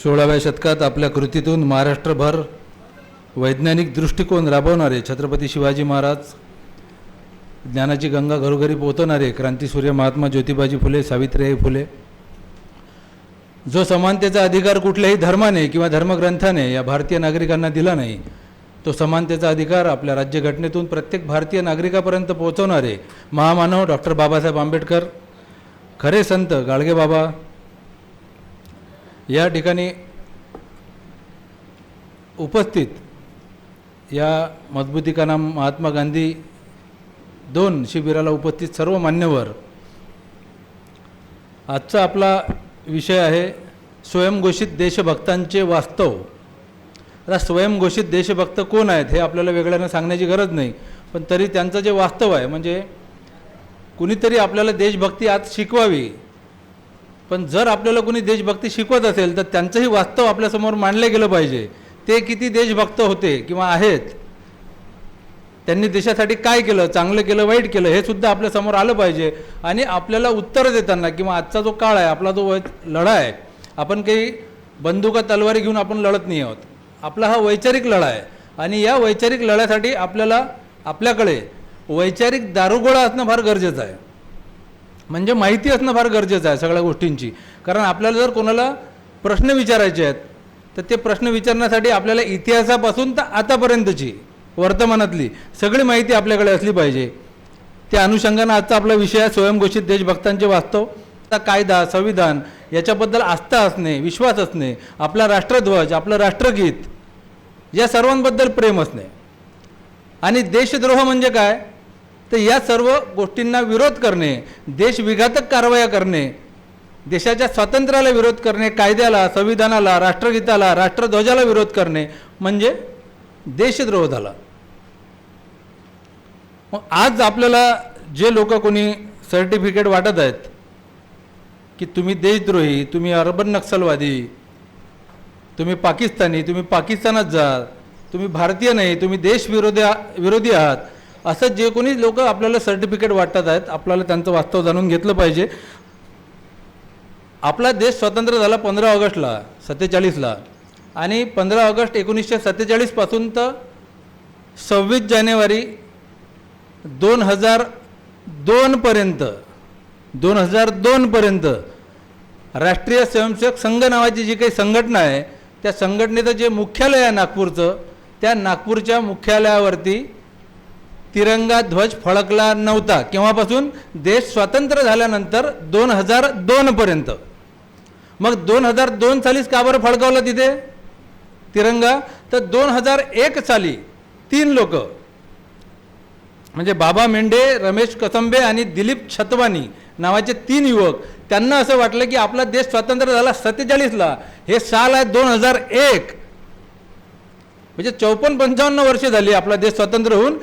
16व्या शतकात आपल्या कृतीतून महाराष्ट्रभर वैज्ञानिक दृष्टिकोन राबवणारे छत्रपती शिवाजी महाराज, ज्ञानाची गंगा घरोघरी पोहोचवणारे क्रांतीसूर्य महात्मा ज्योतिबाजी फुले, सावित्रीबाई फुले, जो समानतेचा अधिकार कुठल्याही धर्माने किंवा धर्मग्रंथाने या भारतीय नागरिकांना दिला नाही, तो समानतेचा अधिकार आपल्या राज्यघटनेतून प्रत्येक भारतीय नागरिकापर्यंत पोहोचवणारे महामानव डॉक्टर बाबासाहेब आंबेडकर, खरे संत गाडगेबाबा या ठिकाणी उपस्थित या मजबूतीकाना महात्मा गांधी 2 शिबिराला उपस्थित सर्व मान्यवर, आजचा आपला विषय आहे स्वयंघोषित देशभक्तांचे वास्तव. आता स्वयंघोषित देशभक्त कोण आहेत हे आपल्याला वेगळ्यानं सांगण्याची गरज नाही, पण तरी त्यांचं जे वास्तव आहे, म्हणजे कुणीतरी आपल्याला देशभक्ती आज शिकवावी, पण जर आपल्याला कोणी देशभक्ती शिकवत असेल तर त्यांचंही वास्तव आपल्यासमोर मांडलं गेलं पाहिजे. ते किती देशभक्त होते किंवा आहेत, त्यांनी देशासाठी काय केलं, चांगलं केलं, वाईट केलं, हे सुद्धा आपल्यासमोर आलं पाहिजे. आणि आपल्याला उत्तर देताना किंवा आजचा जो काळ आहे, आपला जो लढा आहे, आपण काही बंदुका तलवारी घेऊन आपण लढत नाही आहोत. आपला हा वैचारिक लढा आहे आणि या वैचारिक लढ्यासाठी आपल्याकडे वैचारिक दारुगोळा असणं फार गरजेचं आहे. म्हणजे माहिती असणं फार गरजेचं आहे सगळ्या गोष्टींची. कारण आपल्याला जर कोणाला प्रश्न विचारायचे आहेत तर ते प्रश्न विचारण्यासाठी आपल्याला इतिहासापासून तर आतापर्यंतची वर्तमानातली सगळी माहिती आपल्याकडे असली पाहिजे. त्या अनुषंगानं आजचा आपला विषय आहे स्वयंघोषित देशभक्तांचे वास्तव. कायदा, संविधान याच्याबद्दल आस्था असणे, विश्वास असणे, आपला राष्ट्रध्वज, आपलं राष्ट्रगीत या सर्वांबद्दल प्रेम असणे. आणि देशद्रोह म्हणजे काय, तर या सर्व गोष्टींना विरोध करणे, देशविघातक कारवाया करणे, देशाच्या स्वातंत्र्याला विरोध करणे, कायद्याला, संविधानाला, राष्ट्रगीताला, राष्ट्रध्वजाला विरोध करणे म्हणजे देशद्रोह झाला. मग आज आपल्याला जे लोक कोणी सर्टिफिकेट वाटत आहेत की तुम्ही देशद्रोही, तुम्ही अर्बन नक्षलवादी, तुम्ही पाकिस्तानी, तुम्ही पाकिस्तानात जा, तुम्ही भारतीय नाही, तुम्ही विरोधी आहात, असं जे कोणी लोक आपल्याला सर्टिफिकेट वाटत आहेत, आपल्याला त्यांचं वास्तव जाणून घेतलं पाहिजे. आपला देश स्वतंत्र झाला 15 ऑगस्टला 47ला आणि 15 ऑगस्ट 1947 पासून तर 26 जानेवारी 2002 पर्यंत राष्ट्रीय स्वयंसेवक संघ नावाची जी काही संघटना आहे, त्या संघटनेचं जे मुख्यालय आहे नागपूरचं, त्या नागपूरच्या मुख्यालयावरती तिरंगा ध्वज फडकला नव्हता. केव्हापासून, देश स्वतंत्र झाल्यानंतर 2002 पर्यंत. मग 2002 सालीच का बरं फडकावला तिथे तिरंगा, तर 2001 साली 3 लोक म्हणजे बाबा मेंढे, रमेश कसंबे आणि दिलीप छतवानी नावाचे 3 युवक, त्यांना असं वाटलं की आपला देश स्वतंत्र झाला 47ला, हे साल आहे 2001, म्हणजे 54-55 वर्षे झाली आपला देश स्वतंत्र होऊन.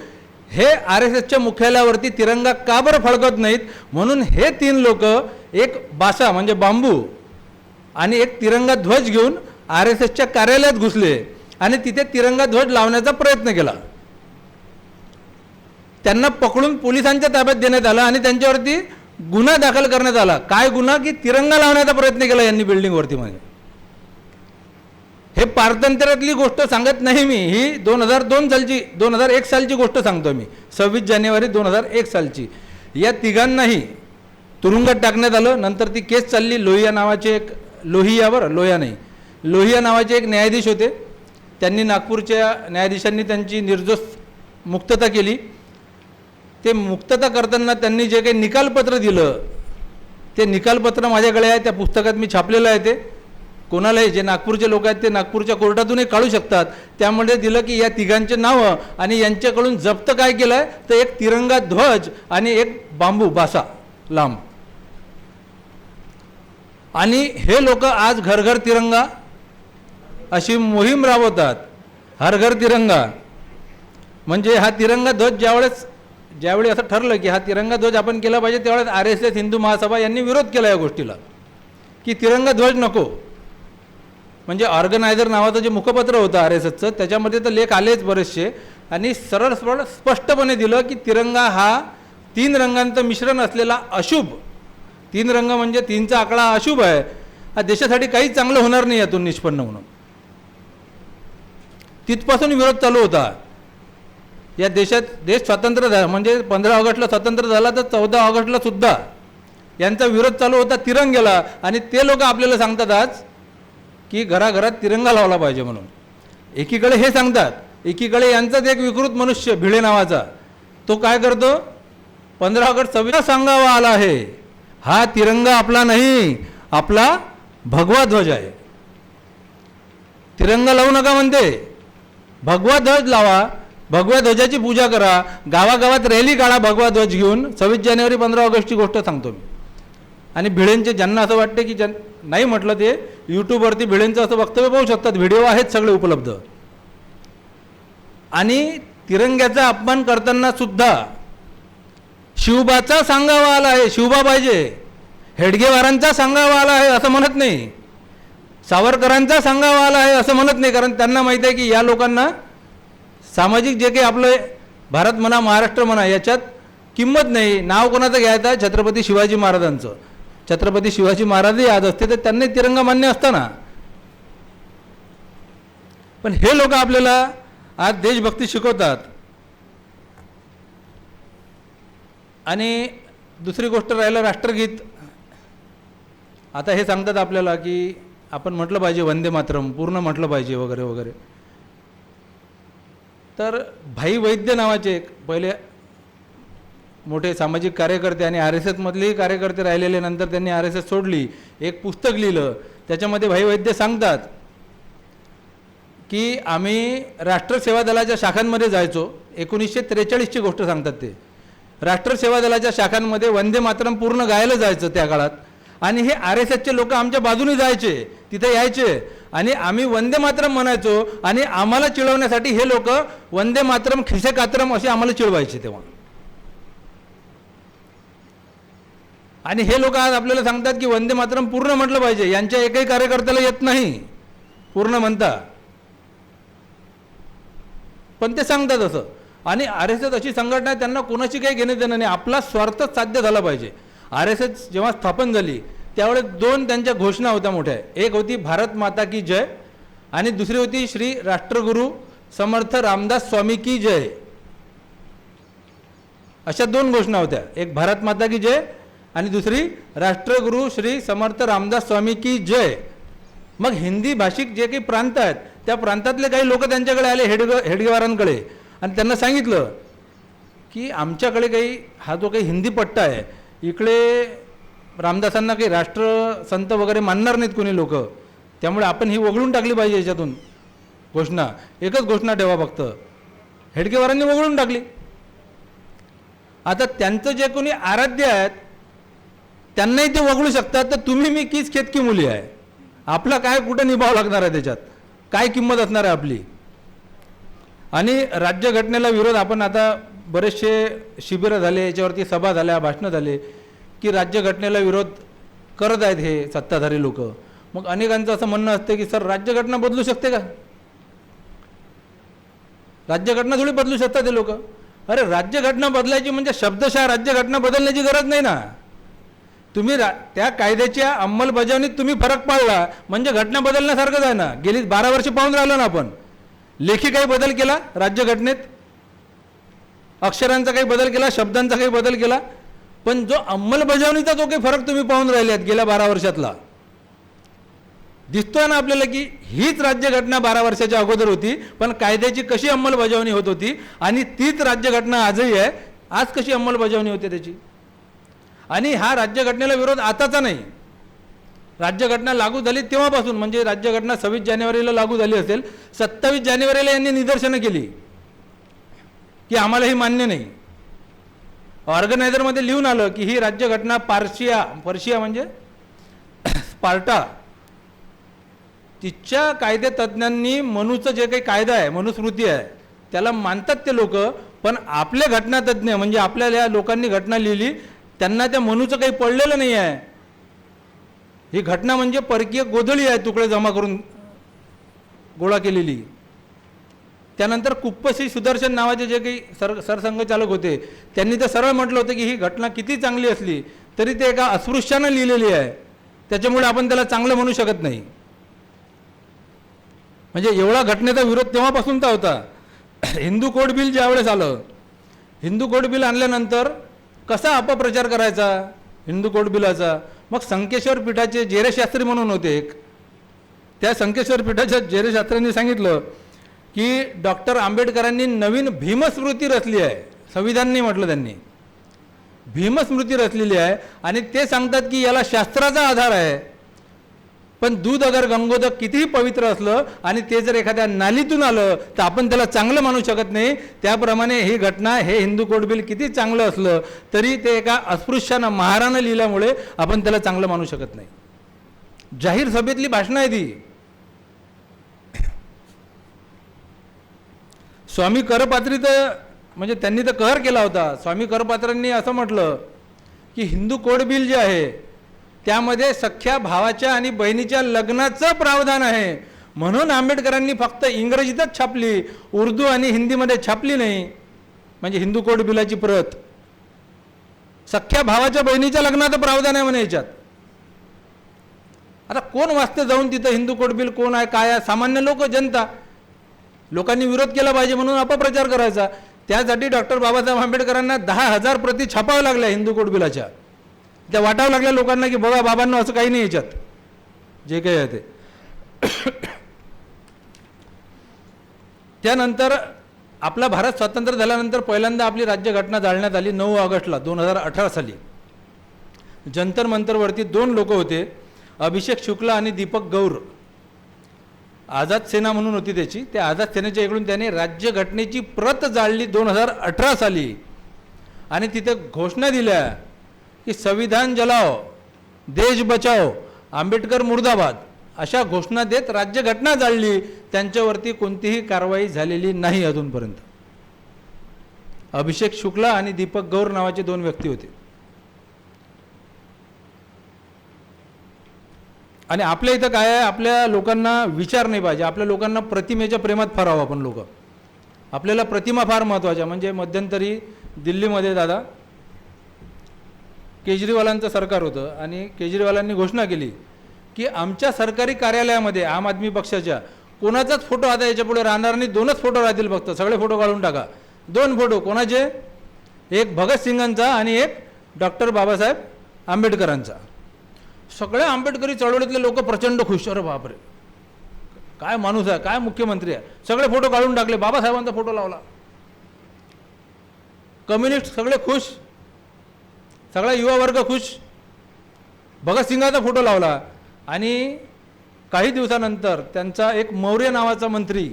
हे RSSच्या मुख्यालयावरती तिरंगा का बरं फडकत नाहीत, म्हणून हे 3 लोक एक बासा म्हणजे बांबू आणि एक तिरंगा ध्वज घेऊन RSSच्या कार्यालयात घुसले आणि तिथे तिरंगा ध्वज लावण्याचा प्रयत्न केला. त्यांना पकडून पोलिसांच्या ताब्यात देण्यात आलं आणि त्यांच्यावरती गुन्हा दाखल करण्यात आला. काय गुन्हा, की तिरंगा लावण्याचा प्रयत्न केला यांनी बिल्डिंगवरती. म्हणजे हे पारतंत्र्यातली गोष्ट सांगत नाही मी, ही 2001 सालची गोष्ट सांगतो मी, 26 जानेवारी 2001 सालची. या तिघांनाही तुरुंगात टाकण्यात आलं. नंतर ती केस चालली. लोहिया नावाचे एक लोहिया नावाचे एक न्यायाधीश होते, त्यांनी नागपूरच्या न्यायाधीशांनी त्यांची निर्दोष मुक्तता केली. ते मुक्तता करताना त्यांनी जे काही निकालपत्र दिलं, ते निकालपत्र माझ्याकडे आहे, त्या पुस्तकात मी छापलेलं आहे. ते कोणालाही, जे नागपूरचे लोक आहेत ते नागपूरच्या कोर्टातूनही काढू शकतात. त्यामुळे दिलं की या तिघांचे नावं आणि यांच्याकडून जप्त काय केलं आहे, तर एक तिरंगा ध्वज आणि एक बांबू बासा लांब. आणि हे लोक आज घर घर तिरंगा अशी मोहीम राबवतात. हर घर तिरंगा म्हणजे हा तिरंगा ध्वज ज्यावेळी असं ठरलं की हा तिरंगा ध्वज आपण केला पाहिजे, त्यावेळेस RSS हिंदू महासभा यांनी विरोध केला या गोष्टीला की तिरंगा ध्वज नको. म्हणजे ऑर्गनायझर नावाचं जे मुखपत्र होतं RSSचं, त्याच्यामध्ये तर लेख आलेच बरेचसे, आणि सरळ स्पष्टपणे दिलं की तिरंगा हा 3 रंगांचं मिश्रण असलेला अशुभ, 3 रंग म्हणजे 3चा आकडा अशुभ आहे, हा देशासाठी काहीच चांगलं होणार नाही यातून निष्पन्न म्हणून. तिथपासून विरोध चालू होता. या देशात देश स्वतंत्र झाला म्हणजे 15 ऑगस्टला स्वतंत्र झाला तर 14 ऑगस्टला सुद्धा यांचा विरोध चालू होता तिरंग्याला. आणि ते लोक आपल्याला सांगतात आज की घराघरात तिरंगा लावला पाहिजे म्हणून. एकीकडे हे सांगतात, एकीकडे यांचाच एक विकृत मनुष्य भिडे नावाचा तो काय करतो, 15 ऑगस्ट 26 सांगावा आला आहे, हा तिरंगा आपला नाही, आपला भगवा ध्वज आहे. तिरंगा लावू नका म्हणते, भगवा ध्वज लावा, भगव्या ध्वजाची पूजा करा, गावागावात रॅली काढा भगवा ध्वज घेऊन. 26 जानेवारी 15 ऑगस्टची गोष्ट सांगतो मी. आणि भिडेंचे ज्यांना असं वाटते की नाही म्हटलं ते यूट्यूबवरती भिडेंचं असं वक्तव्य पाहू शकतात, व्हिडिओ आहेत सगळे उपलब्ध. आणि तिरंग्याचा अपमान करताना सुद्धा शिवबाचा सांगावा आला आहे, शिवबा पाहिजे, हेडगेवारांचा सांगावा आला आहे असं म्हणत नाही, सावरकरांचा सांगावा आला आहे असं म्हणत नाही. कारण त्यांना माहीत आहे की या लोकांना सामाजिक जे काही आपलं भारत म्हणा महाराष्ट्र म्हणा याच्यात किंमत नाही. नाव कोणाचं घ्यायचं, छत्रपती शिवाजी महाराजांचं. छत्रपती शिवाजी महाराजही आज असते तर त्यांनी तिरंगा मान्य असताना. पण हे लोक आपल्याला आज देशभक्ती शिकवतात. आणि दुसरी गोष्ट राहिलं राष्ट्रगीत. आता हे सांगतात आपल्याला की आपण म्हटलं पाहिजे वंदे मातरम, पूर्ण म्हटलं पाहिजे वगैरे वगैरे. तर भाई वैद्य नावाचे एक पहिले मोठे सामाजिक कार्यकर्ते आणि RSS मधलेही कार्यकर्ते राहिलेले, नंतर त्यांनी RSS सोडली, एक पुस्तक लिहिलं. त्याच्यामध्ये भाई वैद्य सांगतात की आम्ही राष्ट्रसेवा दलाच्या शाखांमध्ये जायचो. 1943ची गोष्ट सांगतात ते. राष्ट्रसेवा दलाच्या शाखांमध्ये वंदे मातरम पूर्ण गायला जायचं त्या काळात. आणि हे RSSचे लोक आमच्या बाजूने जायचे, तिथे यायचे आणि आम्ही वंदे मातरम म्हणायचो. आणि आम्हाला चिडवण्यासाठी हे लोक वंदे मातरम खिसे कातरम असे आम्हाला चिडवायचे तेव्हा. आणि हे लोक आज आपल्याला सांगतात की वंदे मातरम पूर्ण म्हटलं पाहिजे. यांच्या एकही कार्यकर्त्याला येत नाही पूर्ण म्हणता, पण ते सांगतात असं. आणि RSS अशी संघटना आहे, त्यांना कोणाशी काही घेणं देणं नाही, आपला स्वार्थच साध्य झाला पाहिजे. RSS जेव्हा स्थापन झाली त्यावेळेस 2 त्यांच्या घोषणा होत्या मोठ्या. एक होती भारत माता की जय आणि दुसरी होती श्री राष्ट्रगुरु समर्थ रामदास स्वामी की जय. अशा 2 घोषणा होत्या. एक भारत माता की जय आणि दुसरी राष्ट्रगुरु श्री समर्थ रामदास स्वामी की जय. मग हिंदी भाषिक जे काही प्रांत आहेत त्या प्रांतातले काही लोक त्यांच्याकडे आले, हेडगेवारांकडे, आणि त्यांना सांगितलं की आमच्याकडे काही हा जो काही हिंदी पट्टा आहे इकडे रामदासांना काही राष्ट्रसंत वगैरे मानणार नाहीत कोणी लोक, त्यामुळे आपण ही वगळून टाकली पाहिजे याच्यातून घोषणा. एकच घोषणा ठेवा फक्त. हेडगेवारांनी वगळून टाकली. आता त्यांचं जे कोणी आराध्य आहेत त्यांनाही ते वगळू शकतात. तर तुम्ही मी कीच केतकी मुली आहे, आपला काय कुठं निभाव लागणार आहे, त्याच्यात काय किंमत असणार आहे आपली. आणि राज्यघटनेला विरोध, आपण आता बरेचसे शिबिरं झाले, याच्यावरती सभा झाल्या, भाषणं झाले की राज्यघटनेला विरोध करत आहेत हे सत्ताधारी लोक. मग अनेकांचं असं म्हणणं असते की सर राज्यघटना बदलू शकते का, राज्यघटना थोडी बदलू शकतात ते लोक. अरे राज्यघटना बदलायची म्हणजे शब्दशः राज्यघटना बदलण्याची गरज नाही ना. तुम्ही त्या कायद्याच्या अंमलबजावणीत तुम्ही फरक पाळला म्हणजे घटना बदलण्यासारखंच आहे ना. गेली 12 वर्ष पाहून राहिलो ना आपण. लेखी काही बदल केला राज्यघटनेत, अक्षरांचा काही बदल केला, शब्दांचा काही बदल केला, पण जो अंमलबजावणीचा जो काही फरक तुम्ही पाहून राहिल्यात गेल्या 12 वर्षातला दिसतोय ना आपल्याला की हीच राज्यघटना 12 वर्षाच्या अगोदर होती, पण कायद्याची कशी अंमलबजावणी होत होती आणि तीच राज्यघटना आजही आहे. आज कशी अंमलबजावणी होते त्याची. आणि हा राज्यघटनेला विरोध आताचा नाही, राज्यघटना लागू झाली तेव्हापासून. म्हणजे राज्यघटना 26 जानेवारीला लागू झाली असेल, 27 जानेवारीला यांनी निदर्शनं केली की आम्हाला ही मान्य नाही. ऑर्गनायझरमध्ये लिहून आलं की ही राज्यघटना पर्शिया म्हणजे स्पार्टा, तिच्या कायदेतज्ञांनी मनूचं जे काही कायदा आहे, मनुस्मृती आहे, त्याला मानतात ते लोक. पण आपले घटनातज्ञ म्हणजे आपल्याला या लोकांनी घटना लिहिली त्यांना त्या मनूचं काही पडलेलं नाही आहे. ही घटना म्हणजे परकीय गोधळी आहे, तुकडे जमा करून गोळा केलेली. त्यानंतर कुप्पसी सुदर्शन नावाचे जे काही सरसंघचालक होते त्यांनी तर सरळ म्हटलं होतं की ही घटना किती चांगली असली तरी ते एका अस्पृश्यानं लिहिलेली आहे, त्याच्यामुळे आपण त्याला चांगलं म्हणू शकत नाही. म्हणजे एवढा घटनेचा विरोध तेव्हापासूनचा होता. हिंदू कोड बिल ज्यावेळेस आलं, हिंदू कोड बिल आणल्यानंतर कसा अपप्रचार करायचा हिंदू कोड बिलाचा. मग संकेश्वर पीठाचे जेरेशास्त्री म्हणून होते एक, त्या संकेश्वर पीठाच्या जेरेशास्त्र्यांनी सांगितलं की डॉक्टर आंबेडकरांनी नवीन भीमस्मृती रचली आहे. संविधान नाही म्हटलं त्यांनी, भीमस्मृती रचलेली आहे आणि ते सांगतात की याला शास्त्राचा आधार आहे. पण दूध अगर गंगोदक कितीही पवित्र असलं आणि ते जर एखाद्या नालीतून आलं तर आपण त्याला चांगलं मानू शकत नाही. त्याप्रमाणे ही घटना, हे हिंदू कोड बिल किती चांगलं असलं तरी ते एका अस्पृश्यानं, महारानं लिहिल्यामुळे आपण त्याला चांगलं मानू शकत नाही. जाहीर सभेतली भाषणं आहे ती. स्वामी करपात्री तर म्हणजे त्यांनी तर कहर केला होता. स्वामी करपात्रांनी असं म्हटलं की हिंदू कोड बिल जे आहे त्यामध्ये सख्या भावाच्या आणि बहिणीच्या लग्नाचं प्रावधान आहे, म्हणून आंबेडकरांनी फक्त इंग्रजीतच छापली, उर्दू आणि हिंदीमध्ये छापली नाही. म्हणजे हिंदू कोड बिलाची प्रत सख्या भावाच्या बहिणीच्या लग्नाचं प्रावधान आहे म्हणे याच्यात. आता कोण वाचतं जाऊन तिथं हिंदू कोड बिल कोण आहे काय आहे? सामान्य लोक, जनता. लोकांनी विरोध केला पाहिजे म्हणून अपप्रचार करायचा. त्यासाठी डॉक्टर बाबासाहेब आंबेडकरांना 10,000 प्रती छापाव्या लागल्या हिंदू कोड बिलाच्या. त्या वाटावं लागल्या लोकांना की बघा बाबांना असं काही नाही याच्यात जे काही आहे ते. त्यानंतर आपला भारत स्वतंत्र झाल्यानंतर पहिल्यांदा आपली राज्यघटना जाळण्यात आली 9 ऑगस्टला 2018 साली. जंतर मंतरवरती 2 लोक होते, अभिषेक शुक्ला आणि दीपक गौर. आझाद सेना म्हणून होती त्याची. त्या आझाद सेनेच्या इकडून त्याने राज्यघटनेची प्रत जाळली 2018 साली आणि तिथे घोषणा दिल्या की संविधान जलाओ, देश बचाओ, आंबेडकर मुर्दाबाद अशा घोषणा देत राज्यघटना जाळली. त्यांच्यावरती कोणतीही कारवाई झालेली नाही अजूनपर्यंत. अभिषेक शुक्ला आणि दीपक गौर नावाचे 2 व्यक्ती होते. आणि आपल्या इथं काय आहे, आपल्या लोकांना विचार नाही पाहिजे. आपल्या लोकांना प्रतिमेच्या प्रेमात फार आहोत आपण लोक. आपल्याला प्रतिमा फार महत्त्वाच्या. म्हणजे मध्यंतरी दिल्लीमध्ये दादा केजरीवालांचं सरकार होतं आणि केजरीवालांनी घोषणा केली की आमच्या सरकारी कार्यालयामध्ये आम आदमी पक्षाच्या कोणाचाच फोटो आता याच्यापुढे राहणार नाही. 2च फोटो राहतील फक्त. सगळे फोटो काढून टाका. 2 फोटो कोणाचे? एक भगतसिंगांचा आणि एक डॉक्टर बाबासाहेब आंबेडकरांचा. सगळ्या आंबेडकरी चळवळीतले लोक प्रचंड खुश. अरे बापरे, काय माणूस आहे, काय मुख्यमंत्री आहे. सगळे फोटो काढून टाकले, बाबासाहेबांचा फोटो लावला. कम्युनिस्ट सगळे खुश, सगळा युवा वर्ग खुश. भगतसिंगाचा फोटो लावला आणि काही दिवसानंतर त्यांचा एक मौर्य नावाचा मंत्री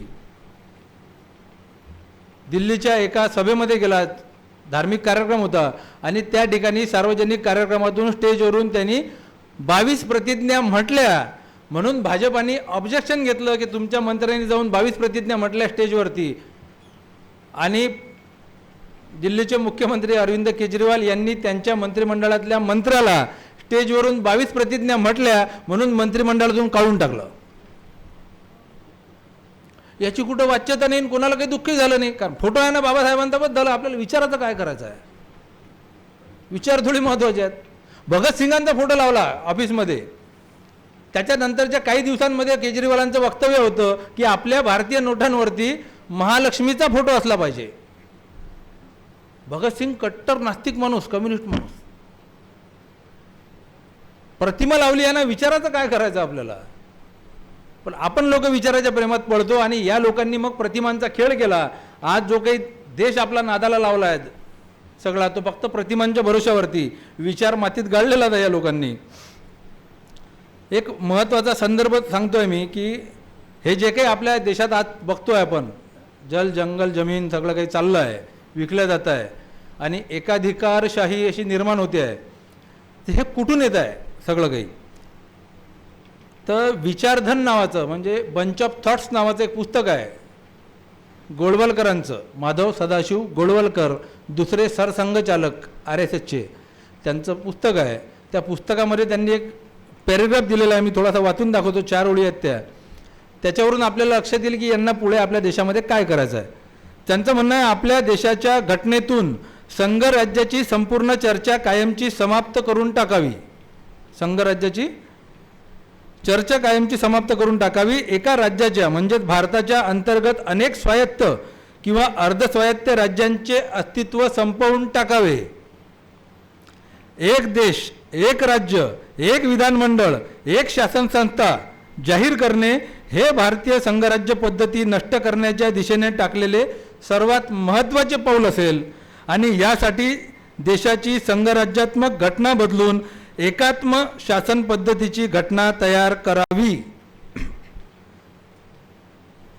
दिल्लीच्या एका सभेमध्ये गेला. धार्मिक कार्यक्रम होता आणि त्या ठिकाणी सार्वजनिक कार्यक्रमातून स्टेजवरून त्यांनी 22 प्रतिज्ञा म्हटल्या. म्हणून भाजपाने ऑब्जेक्शन घेतलं की तुमच्या मंत्र्यांनी जाऊन 22 प्रतिज्ञा म्हटल्या स्टेजवरती. आणि दिल्लीचे मुख्यमंत्री अरविंद केजरीवाल यांनी त्यांच्या मंत्रिमंडळातल्या मंत्र्याला स्टेजवरून 22 प्रतिज्ञा म्हटल्या म्हणून मंत्रिमंडळातून काढून टाकलं. याची कुठं वाच्यता नाही, कोणाला काही दुःखही झालं नाही. कारण फोटो आहे ना बाबासाहेबांबद्दल. आपल्याला विचाराचं काय करायचं आहे? विचार थोडी महत्त्वाचे आहेत. भगतसिंगांचा फोटो लावला ऑफिसमध्ये. त्याच्यानंतरच्या काही दिवसांमध्ये केजरीवालांचं वक्तव्य होतं की आपल्या भारतीय नोटांवरती महालक्ष्मीचा फोटो असला पाहिजे. भगतसिंग कट्टर नास्तिक माणूस, कम्युनिस्ट माणूस. प्रतिमा लावली आहे ना, विचाराचं काय करायचं आपल्याला? पण आपण लोक विचाराच्या प्रेमात पडतो आणि या लोकांनी मग प्रतिमांचा खेळ केला. आज जो काही देश आपला नादाला लावला आहे सगळा, तो फक्त प्रतिमांच्या भरोशावरती. विचार मातीत गाळलेला आहे या लोकांनी. एक महत्त्वाचा संदर्भ सांगतोय मी की हे जे काही आपल्या देशात आज बघतोय आपण, जल जंगल जमीन सगळं काही चाललं आहे, विकलं जात आहे आणि एकाधिकारशाही अशी निर्माण होते आहे. हे कुठून येत आहे सगळं काही? तर विचारधन नावाचं म्हणजे बंच ऑफ थॉट्स नावाचं एक पुस्तक आहे गोळवलकरांचं, माधव सदाशिव गोळवलकर, दुसरे सरसंघचालक RSSचे. त्यांचं पुस्तक आहे. त्या पुस्तकामध्ये त्यांनी एक पॅरेग्राफ दिलेला आहे, मी थोडासा वाचून दाखवतो. 4 ओळी आहेत त्या. त्याच्यावरून आपल्याला लक्षात येईल की यांना पुढे आपल्या देशामध्ये काय करायचं आहे. त्यांचं म्हणणं आहे, आपल्या देशाच्या घटनेतून संघराज्याची संपूर्ण चर्चा कायमची समाप्त करून टाकावी. संघराज्याची चर्चा कायमची समाप्त करून टाकावी. एका राज्याच्या म्हणजेच भारताच्या अंतर्गत अनेक स्वायत्त किंवा अर्धस्वायत्त राज्यांचे अस्तित्व संपवून टाकावे. एक देश, एक राज्य, एक विधानमंडळ, एक शासन संस्था जाहीर करणे हे भारतीय संघराज्य पद्धती नष्ट करण्याच्या दिशेने टाकलेले सर्वात महत्त्वाचे पाऊल असेल आणि यासाठी देशाची संघराज्यात्मक घटना बदलून एकात्म शासन पद्धतीची घटना तयार करावी.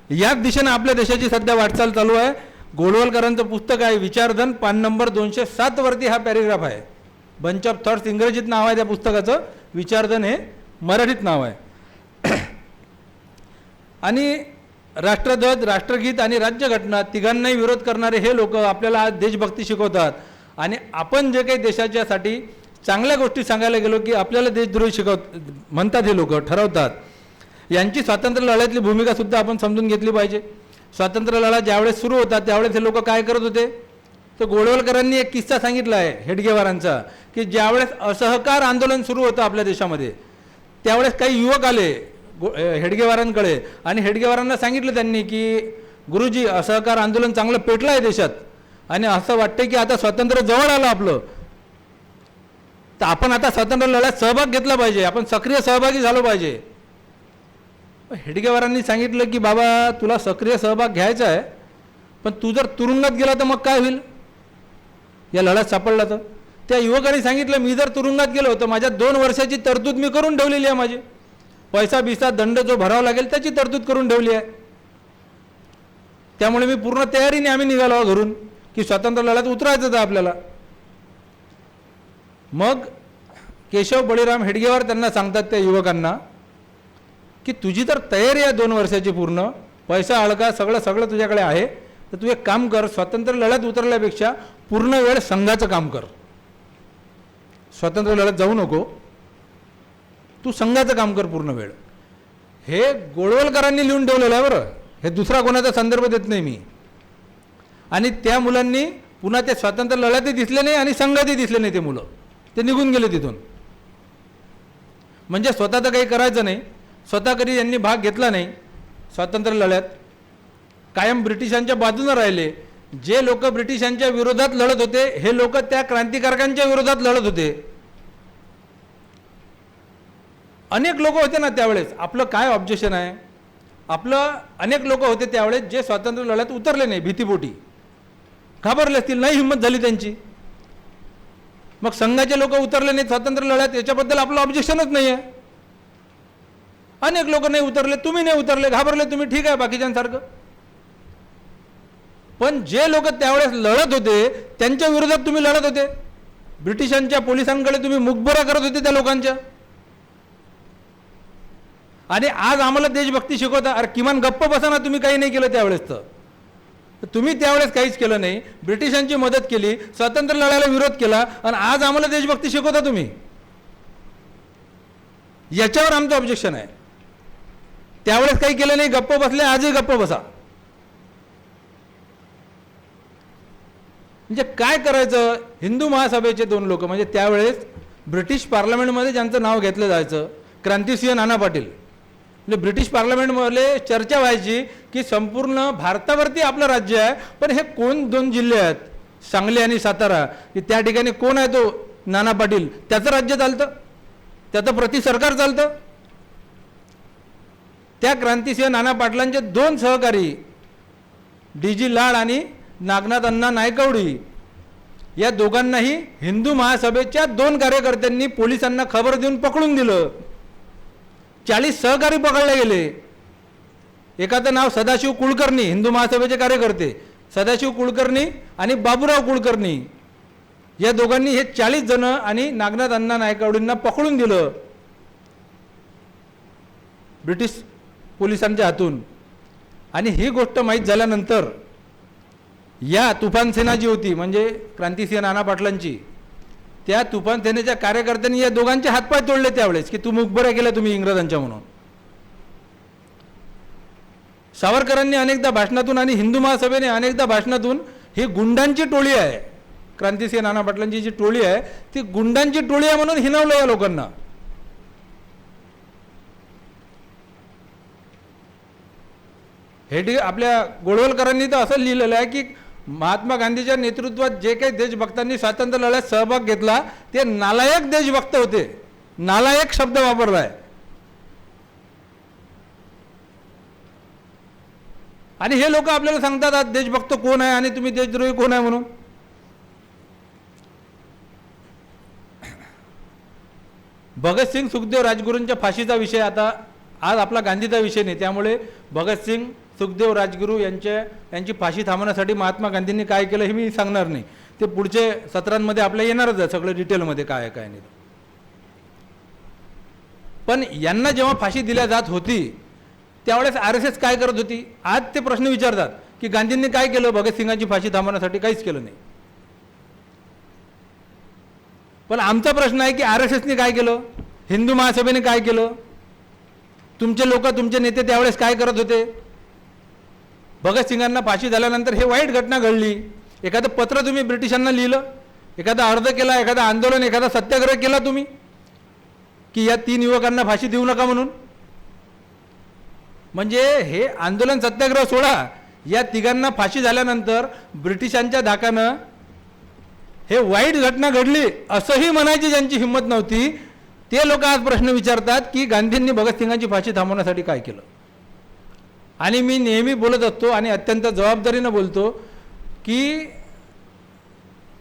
याच दिशेने आपल्या देशाची सध्या वाटचाल चालू आहे. गोळवलकरांचं पुस्तक आहे विचारधन, पान नंबर 207 वरती हा पॅरेग्राफ आहे. बंच ऑफ थॉट्स इंग्रजीत नाव आहे त्या पुस्तकाचं, विचारधन हे मराठीत नाव आहे. आणि राष्ट्रध्वज, राष्ट्रगीत आणि राज्यघटना तिघांनाही विरोध करणारे हे लोक आपल्याला आज देशभक्ती शिकवतात. आणि आपण जे काही देशाच्यासाठी चांगल्या गोष्टी सांगायला गेलो की आपल्याला देशद्रोही म्हणतात हे लोक, ठरवतात. यांची स्वातंत्र्य लढ्यातली भूमिकासुद्धा आपण समजून घेतली पाहिजे. स्वातंत्र्य लढा ज्यावेळेस सुरू होता त्यावेळेस हे लोक काय करत होते, तर गोळवलकरांनी एक किस्सा सांगितला आहे हेडगेवारांचा, की ज्यावेळेस असहकार आंदोलन सुरू होतं आपल्या देशामध्ये त्यावेळेस काही युवक आले हेडगेवारांकडे आणि हेडगेवारांना सांगितलं त्यांनी की गुरुजी असहकार आंदोलन चांगलं पेटलं आहे देशात आणि असं वाटतं की आता स्वातंत्र्य जवळ आलं आपलं, तर आपण आता स्वातंत्र्य लढ्यात सहभाग घेतला पाहिजे, आपण सक्रिय सहभागी झालो पाहिजे. हेडगेवारांनी सांगितलं की बाबा तुला सक्रिय सहभाग घ्यायचा आहे, पण तू जर तुरुंगात गेला तर मग काय होईल, या लढ्यात सापडला तर. त्या युवकांनी सांगितलं मी जर तुरुंगात गेलो तर माझ्या 2 वर्षाची तरतूद मी करून ठेवलेली आहे, माझी पैसा बिसा दंड जो भरावा लागेल त्याची तरतूद करून ठेवली आहे, त्यामुळे मी पूर्ण तयारीने आम्ही निघालो घरून की स्वातंत्र्य लढ्यात उतरायचं आहे आपल्याला. मग केशव बळीराम हेडगेवार त्यांना सांगतात त्या युवकांना की तुझी तर तयारी आहे 2 वर्षाची, पूर्ण पैसा अळका सगळं तुझ्याकडे आहे, तर तू एक काम कर, स्वातंत्र्य लढ्यात उतरल्यापेक्षा पूर्ण वेळ संघाचं काम कर, स्वातंत्र्य लढ्यात जाऊ नको, तू संघाचं काम कर पूर्ण वेळ. हे गोळवलकरांनी लिहून ठेवलेलं आहे बरं, हे दुसरा कोणाचा संदर्भ देत नाही मी. आणि त्या मुलांनी पुन्हा ते स्वातंत्र्य लढ्यातही दिसले नाही आणि संघातही दिसले नाही, ते मुलं ते निघून गेले तिथून. म्हणजे स्वतः तर काही करायचं नाही, स्वतः कधी यांनी भाग घेतला नाही स्वातंत्र्य लढ्यात, कायम ब्रिटिशांच्या बाजूने राहिले. जे लोक ब्रिटिशांच्या विरोधात लढत होते हे लोक त्या क्रांतिकारकांच्या विरोधात लढत होते. अनेक लोक होते ना त्यावेळेस, आपलं काय ऑब्जेक्शन आहे, आपलं अनेक लोक होते त्यावेळेस जे स्वातंत्र्य लढ्यात उतरले नाही, भीतीपोटी घाबरले असतील, नाही हिंमत झाली त्यांची. मग संघाचे लोक उतरले नाही स्वातंत्र्य लढ्यात, याच्याबद्दल आपलं ऑब्जेक्शनच नाही आहे. अनेक लोक नाही उतरले, तुम्ही नाही उतरले, घाबरले तुम्ही, ठीक आहे बाकीच्यांसारखं. पण जे लोक त्यावेळेस लढत होते त्यांच्या विरोधात तुम्ही लढत होते, ब्रिटिशांच्या पोलिसांकडे तुम्ही मुखबरा करत होते त्या लोकांच्या. आणि आज आम्हाला देशभक्ती शिकवता, अरे किमान गप्प बसा ना, तुम्ही काही नाही केलं त्यावेळेस. तर तुम्ही त्यावेळेस काहीच केलं नाही, ब्रिटिशांची मदत केली, स्वातंत्र्य लढ्याला विरोध केला आणि आज आम्हाला देशभक्ती शिकवता तुम्ही. याच्यावर आमचं ऑब्जेक्शन आहे. त्यावेळेस काही केलं नाही, गप्प बसले, आजही गप्प बसा. म्हणजे काय करायचं, हिंदू महासभेचे 2 लोक, म्हणजे त्यावेळेस ब्रिटिश पार्लमेंटमध्ये ज्यांचं नाव घेतलं जायचं, क्रांतिसिंह नाना पाटील, म्हणजे ब्रिटिश पार्लमेंटमध्ये चर्चा व्हायची की संपूर्ण भारतावरती आपलं राज्य आहे, पण हे कोण 2 जिल्हे आहेत, सांगली आणि सातारा, की त्या ठिकाणी कोण आहे तो नाना पाटील, त्याचं राज्य चालतं, त्याचं प्रति सरकार चालतं. त्या क्रांतिसिंह नाना पाटलांचे 2 सहकारी डी.जी. लाड आणि नागनाथ अण्णा नायकवडी, या दोघांनाही हिंदू महासभेच्या 2 कार्यकर्त्यांनी पोलिसांना खबर देऊन पकडून दिलं. 40 सहकारी पकडले गेले. एकाचं नाव सदाशिव कुलकर्णी, हिंदू महासभेचे कार्यकर्ते सदाशिव कुलकर्णी आणि बाबूराव कुलकर्णी, या दोघांनी हे 40 जण आणि नागनाथ अण्णा नायकवडींना पकडून दिलं ब्रिटिश पोलिसांच्या हातून. आणि ही गोष्ट माहीत झाल्यानंतर या तुफान सेना जी होती, म्हणजे क्रांतिसिंह नाना पाटलांची, त्या तुफान सेनेच्या कार्यकर्त्यांनी या दोघांचे हातपाय तोडले त्यावेळेस की तू मुखबऱ्या केल्या तुम्ही इंग्रजांच्या म्हणून. सावरकरांनी अनेकदा भाषणातून आणि हिंदू महासभेने अनेकदा भाषणातून ही गुंडांची टोळी आहे, क्रांतिसिंह नाना पाटलांची जी टोळी आहे ती गुंडांची टोळी आहे म्हणून हिणवलं या लोकांना. आपल्या गोळवलकरांनी तर असं लिहिलेलं आहे की महात्मा गांधीच्या नेतृत्वात जे काही देशभक्तांनी स्वातंत्र्य लढ्यात सहभाग घेतला ते नालायक देशभक्त होते. नालायक शब्द वापरला आहे. आणि हे लोक आपल्याला सांगतात आज देशभक्त कोण आहे आणि तुम्ही देशद्रोही कोण आहे म्हणून. भगतसिंग सुखदेव राजगुरूंच्या फाशीचा विषय आता आज आपला गांधीचा विषय नाही, त्यामुळे भगतसिंग सुखदेव राजगुरू यांची फाशी थांबवण्यासाठी महात्मा गांधींनी काय केलं हे मी सांगणार नाही. ते पुढचे सत्रांमध्ये आपल्या येणारच आहे सगळं डिटेलमध्ये काय आहे काय नाही. पण यांना जेव्हा फाशी दिल्या जात होती त्यावेळेस RSS काय करत होती. आज ते प्रश्न विचारतात की गांधींनी काय केलं भगतसिंगांची फाशी थांबवण्यासाठी. काहीच केलं नाही. पण आमचा प्रश्न आहे की RSSने काय केलं, हिंदू महासभेने काय केलं, तुमचे लोक तुमचे नेते त्यावेळेस काय करत होते. भगतसिंगांना फाशी झाल्यानंतर हे वाईट घटना घडली. एखादं पत्र तुम्ही ब्रिटिशांना लिहिलं, एखादा अर्ज केला, एखादा आंदोलन, एखादा सत्याग्रह केला तुम्ही की या 3 युवकांना फाशी देऊ नका म्हणून. म्हणजे हे आंदोलन सत्याग्रह सोडा, या तिघांना फाशी झाल्यानंतर ब्रिटिशांच्या धाकानं हे वाईट घटना घडली असंही म्हणायची ज्यांची हिंमत नव्हती ते लोक आज प्रश्न विचारतात की गांधींनी भगतसिंगांची फाशी थांबवण्यासाठी काय केलं. आणि मी नेहमी बोलत असतो आणि अत्यंत जबाबदारीनं बोलतो की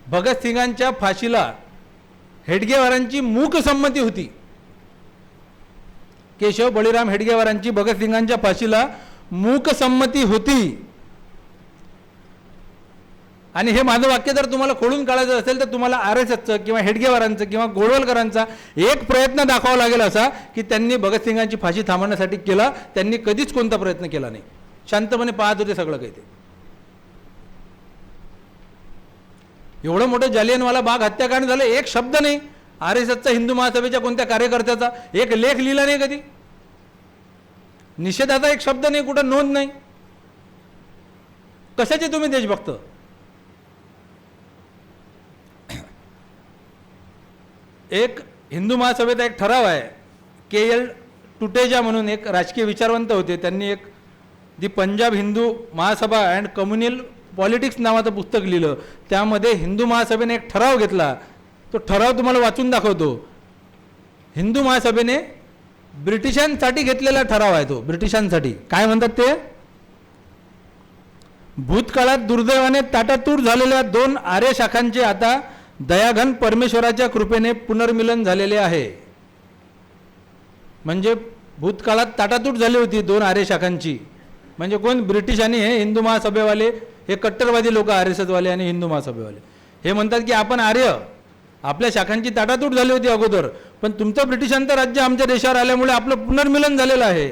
भगतसिंगांच्या फाशीला हेडगेवारांची मूक संमती होती. केशव बळीराम हेडगेवारांची भगतसिंगांच्या फाशीला मूक संमती होती. आणि हे माझं वाक्य जर तुम्हाला खोडून काढायचं असेल तर तुम्हाला RSSचं किंवा हेडगेवारांचं किंवा गोळवलकरांचा एक प्रयत्न दाखवावा लागेल असा की त्यांनी भगतसिंगांची फाशी थांबवण्यासाठी केला. त्यांनी कधीच कोणता प्रयत्न केला नाही. शांतपणे पाहत होते सगळं काही. ते एवढं मोठं जालियनवाला बाग हत्याकांड झालं, एक शब्द नाही RSSचा, हिंदू महासभेच्या कोणत्या कार्यकर्त्याचा एक लेख लिहिला नाही कधी. निषेधाचा एक शब्द नाही, कुठं नोंद नाही. कशाचे तुम्ही देशभक्त. एक हिंदू महासभेचा एक ठराव आहे, KL टुटेजा म्हणून एक राजकीय विचारवंत होते. त्यांनी एक दी Punjab Hindu Mahasabha and communal politics नावाचं पुस्तक लिहिलं. त्यामध्ये हिंदू महासभेने एक ठराव घेतला. तो ठराव तुम्हाला वाचून दाखवतो. हिंदू महासभेने ब्रिटिशांसाठी घेतलेला ठराव आहे तो. ब्रिटिशांसाठी काय म्हणतात ते, भूतकाळात दुर्दैवाने ताटातूट झालेल्या 2 आर्य शाखांचे आता दयाघन परमेश्वराच्या कृपेने पुनर्मिलन झालेले आहे. म्हणजे भूतकाळात ताटातूट झाली होती 2 आर्य शाखांची. म्हणजे कोण, ब्रिटिश आणि हे हिंदू महासभेवाले, हे कट्टरवादी लोक RSS वाले आणि हिंदू महासभेवाले. हे म्हणतात की आपण आर्य, आपल्या शाखांची ताटातूट झाली होती अगोदर, पण तुमचं ब्रिटिशांचं राज्य आमच्या देशावर आल्यामुळे आपलं पुनर्मिलन झालेलं आहे.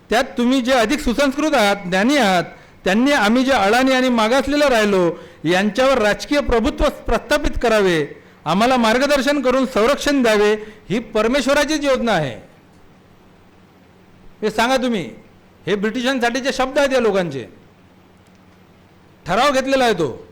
त्यात तुम्ही जे अधिक सुसंस्कृत आहात, ज्ञानी आहात, त्यांनी आम्ही जे अडाणी आणि मागासलेलं राहिलो यांच्यावर राजकीय प्रभुत्व प्रस्थापित करावे, आम्हाला मार्गदर्शन करून संरक्षण द्यावे, ही परमेश्वराचीच योजना आहे. हे सांगा तुम्ही. हे ब्रिटिशांसाठीचे शब्द आहेत या लोकांचे. ठराव घेतलेला आहे तो.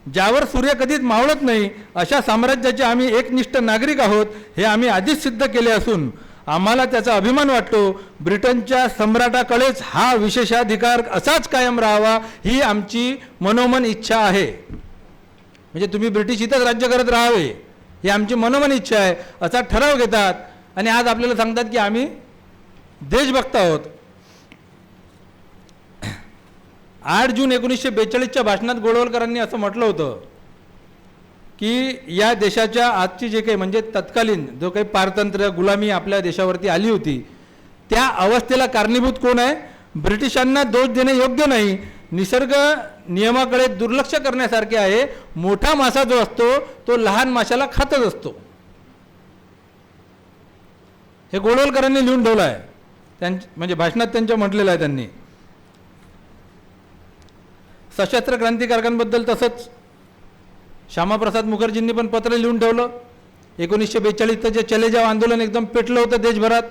ज्यावर सूर्य कधीच मावळत नाही अशा साम्राज्याचे आम्ही एकनिष्ठ नागरिक आहोत हे आम्ही आधीच सिद्ध केले असून आम्हाला त्याचा अभिमान वाटतो. ब्रिटनच्या सम्राटाकडेच हा विशेषाधिकार असाच कायम राहावा ही आमची मनोमन इच्छा आहे. म्हणजे तुम्ही ब्रिटिश इथंच राज्य करत राहावे ही आमची मनोमन इच्छा आहे असा ठराव घेतात. आणि आज आपल्याला सांगतात की आम्ही देशभक्त आहोत. 8 जून 1942च्या भाषणात गोळवलकरांनी असं म्हटलं होतं की या देशाच्या आजची जे काही म्हणजे तत्कालीन जो काही पारतंत्र्य गुलामी आपल्या देशावरती आली होती त्या अवस्थेला कारणीभूत कोण आहे. ब्रिटिशांना दोष देणे योग्य नाही. निसर्ग नियमाकडे दुर्लक्ष करण्यासारखे आहे. मोठा मासा जो असतो तो लहान माशाला खातच असतो. हे गोळवलकरांनी लिहून ठेवलं आहे. म्हणजे भाषणात त्यांच्या म्हटलेलं आहे त्यांनी. सशस्त्र क्रांतिकारकांबद्दल तसंच श्यामाप्रसाद मुखर्जींनी पण पत्र लिहून ठेवलं. 1942चं जे चले जाव आंदोलन एकदम पेटलं होतं देशभरात.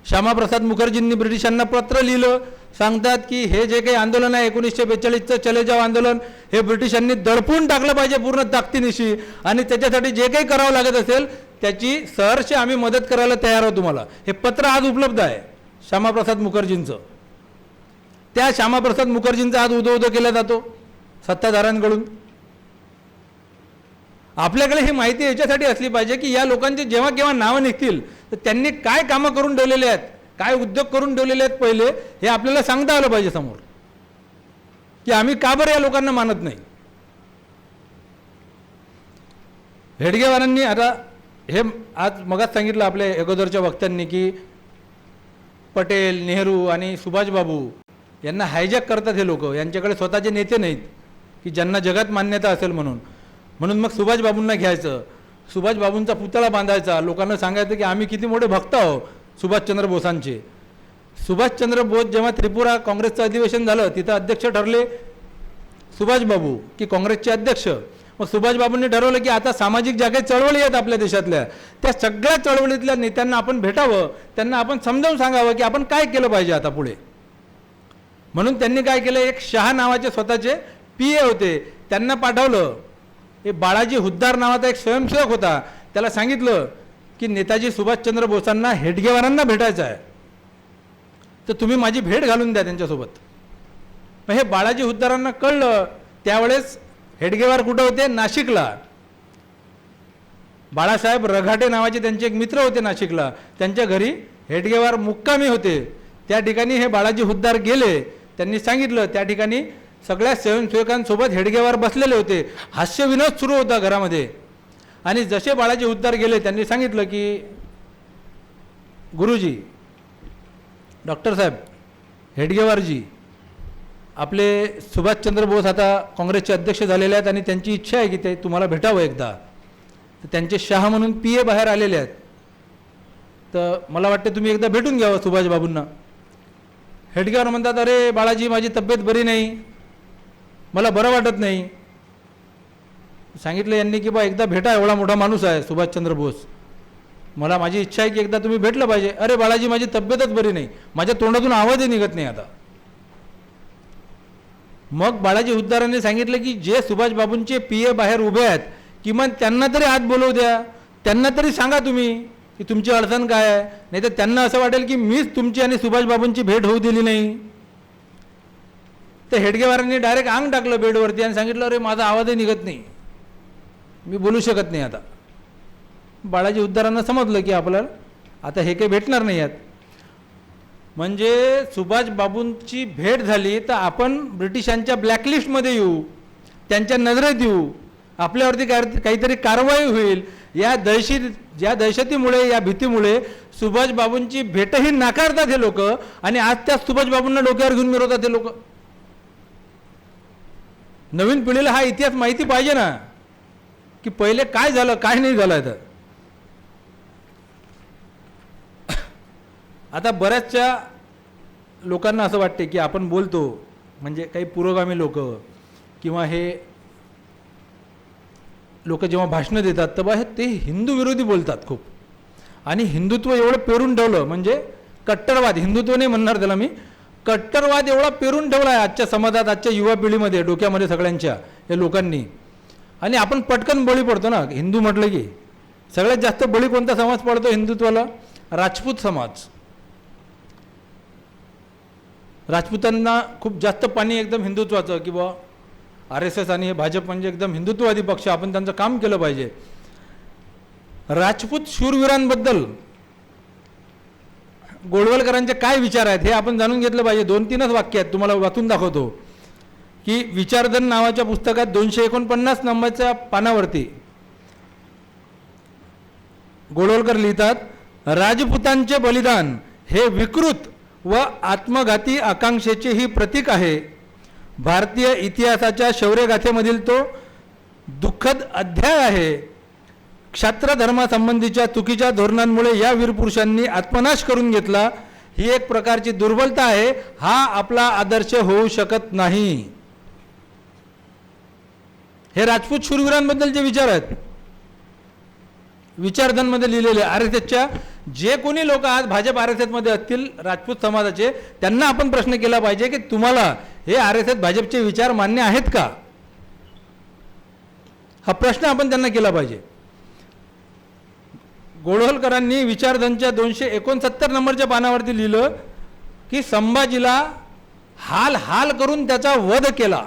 श्यामाप्रसाद मुखर्जींनी ब्रिटिशांना पत्र लिहिलं. सांगतात की हे जे काही आंदोलन आहे 1942चं चले जाव आंदोलन हे ब्रिटिशांनी दडपून टाकलं पाहिजे पूर्ण ताकदीनिशी आणि त्याच्यासाठी जे काही करावं लागत असेल त्याची सहर्ष आम्ही मदत करायला तयार आहोत तुम्हाला. हे पत्र आज उपलब्ध आहे. श्यामाप्रसाद मुखर्जींचं. त्या श्यामाप्रसाद मुखर्जींचा आज उदो केला जातो सत्ताधाऱ्यांकडून. आपल्याकडे ही माहिती याच्यासाठी असली पाहिजे की या लोकांची जेव्हा केव्हा नावं निघतील तर त्यांनी काय कामं करून ठेवलेले आहेत, काय उद्योग करून ठेवलेले आहेत पहिले, हे आपल्याला सांगता आलं पाहिजे समोर, की आम्ही का बरं या लोकांना मानत नाही. हेडगेवारांनी आता हे आज मगाच सांगितलं आपल्या अगोदरच्या वक्त्यांनी की पटेल, नेहरू आणि सुभाषबाबू यांना हायजॅक करतात हे लोक. यांच्याकडे स्वतःचे नेते नाहीत की ज्यांना जगात मान्यता असेल म्हणून मग सुभाषबाबूंना घ्यायचं, सुभाषबाबूंचा पुतळा बांधायचा, लोकांना सांगायचं की आम्ही किती मोठे भक्त आहोत सुभाषचंद्र बोसांचे. सुभाषचंद्र बोस जेव्हा त्रिपुरा काँग्रेसचं अधिवेशन झालं तिथं अध्यक्ष ठरले सुभाषबाबू की काँग्रेसचे अध्यक्ष. मग सुभाषबाबूंनी ठरवलं की आता सामाजिक ज्या काही चळवळी आहेत आपल्या देशातल्या त्या सगळ्या चळवळीतल्या नेत्यांना आपण भेटावं, त्यांना आपण समजावून सांगावं की आपण काय केलं पाहिजे आता पुढे. म्हणून त्यांनी काय केलं, एक शहा नावाचे स्वतःचे PA होते, त्यांना पाठवलं. हे बाळाजी हुद्दार नावाचा एक स्वयंसेवक होता, त्याला सांगितलं की नेताजी सुभाषचंद्र बोसांना हेडगेवारांना भेटायचं आहे तर तुम्ही माझी भेट घालून द्या त्यांच्यासोबत. मग हे बाळाजी हुद्दारांना कळलं. त्यावेळेस हेडगेवार कुठं होते, नाशिकला. बाळासाहेब रघाटे नावाचे त्यांचे एक मित्र होते नाशिकला, त्यांच्या घरी हेडगेवार मुक्कामी होते. त्या ठिकाणी हे बाळाजी हुद्दार गेले. त्यांनी सांगितलं त्या ठिकाणी सगळ्या स्वयंसेवकांसोबत हेडगेवार बसलेले होते. हास्यविनोद सुरू होता घरामध्ये. आणि जसे बाळाजी हुद्दार गेले त्यांनी सांगितलं की गुरुजी, डॉक्टर साहेब, हेडगेवारजी, आपले सुभाषचंद्र बोस आता काँग्रेसचे अध्यक्ष झालेले आहेत आणि त्यांची इच्छा आहे की ते तुम्हाला भेटावं एकदा. तर त्यांचे शहा म्हणून PA बाहेर आलेले आहेत, तर मला वाटतं तुम्ही एकदा भेटून घ्यावं सुभाषबाबूंना. हेडगेवार म्हणतात, अरे बाळाजी, माझी तब्येत बरी नाही, मला बरं वाटत नाही. सांगितलं यांनी की बा एकदा भेटा, एवढा मोठा माणूस आहे सुभाषचंद्र बोस, मला माझी इच्छा आहे की एकदा तुम्ही भेटलं पाहिजे. अरे बाळाजी, माझी तब्येतच बरी नाही, माझ्या तोंडातून आवाजही निघत नाही आता. मग बाळाजी हुद्दारांनी सांगितलं की जे सुभाषबाबूंचे PA बाहेर उभे आहेत किमान त्यांना तरी आत बोलवू द्या, त्यांना तरी सांगा तुम्ही की तुमची अडचण काय आहे, नाही तर त्यांना असं वाटेल की मीच तुमची आणि सुभाषबाबूंची भेट होऊ दिली नाही. तर हेडगेवारांनी डायरेक्ट अंग टाकलं बेडवरती आणि सांगितलं, अरे माझा आवाजही निघत नाही, मी बोलू शकत नाही आता. बाळाजी हुद्दारांना समजलं की आपल्याला आता हे काही भेटणार नाही आहेत. म्हणजे सुभाषबाबूंची भेट झाली तर आपण ब्रिटिशांच्या ब्लॅकलिस्टमध्ये येऊ, त्यांच्या नजरेत येऊ, आपल्यावरती काहीतरी कारवाई होईल. या दहशतीमुळे, या भीतीमुळे सुभाषबाबूंची भेटही नाकारतात हे लोक आणि आज त्या सुभाषबाबूंना डोक्यावर घेऊन मिरवतात हे लोक. नवीन पिढीला हा इतिहास माहिती पाहिजे ना की पहिले काय झालं, काय नाही झालं. तर आता बऱ्याचशा लोकांना असं वाटते की आपण बोलतो म्हणजे काही पुरोगामी लोक किंवा हे लोक जेव्हा भाषणं देतात तर बा ते हिंदू विरोधी बोलतात खूप. आणि हिंदुत्व एवढं पेरून ठेवलं, म्हणजे कट्टरवाद, हिंदुत्व नाही म्हणणार त्याला मी, कट्टरवाद एवढा पेरून ठेवला आहे आजच्या समाजात, आजच्या युवा पिढीमध्ये, डोक्यामध्ये सगळ्यांच्या या लोकांनी. आणि आपण पटकन बळी पडतो ना हिंदू म्हटलं की. सगळ्यात जास्त बळी कोणता समाज पडतो हिंदुत्वाला? राजपूत समाज. राजपूतांना खूप जास्त पाणी एकदम हिंदुत्वाचं की बा RSS आणि हे भाजप म्हणजे एकदम हिंदुत्ववादी पक्ष, आपण त्यांचं काम केलं पाहिजे. राजपूत शूरवीरांबद्दल गोळवलकरांचे काय विचार आहेत हे आपण जाणून घेतलं पाहिजे. 2-3च वाक्य आहेत, तुम्हाला वाचून दाखवतो की विचारधन नावाच्या पुस्तकात 249 नंबरच्या पानावरती गोळवलकर लिहितात, राजपूतांचे बलिदान हे विकृत व आत्मघाती आकांक्षेचे ही प्रतीक आहे. भारतीय इतिहासाच्या शौर्यगाथेमधील तो दुःखद अध्याय आहे. क्षात्र धर्मासंबंधीच्या चुकीच्या धोरणांमुळे या वीरपुरुषांनी आत्मनाश करून घेतला, ही एक प्रकारची दुर्बलता आहे. हा आपला आदर्श होऊ शकत नाही. हे राजपूत शूरवीरांबद्दलचे विचार आहेत, विचारधनमध्ये लिहिलेले. RSSच्या जे कोणी लोक आज भाजप RSSमध्ये असतील राजपूत समाजाचे, त्यांना आपण प्रश्न केला पाहिजे की तुम्हाला हे RSS भाजपचे विचार मान्य आहेत का? हा प्रश्न आपण त्यांना केला पाहिजे. गोळवलकरांनी विचारधनच्या 269 नंबरच्या पानावरती लिहिलं की संभाजीला हाल हाल करून त्याचा वध केला.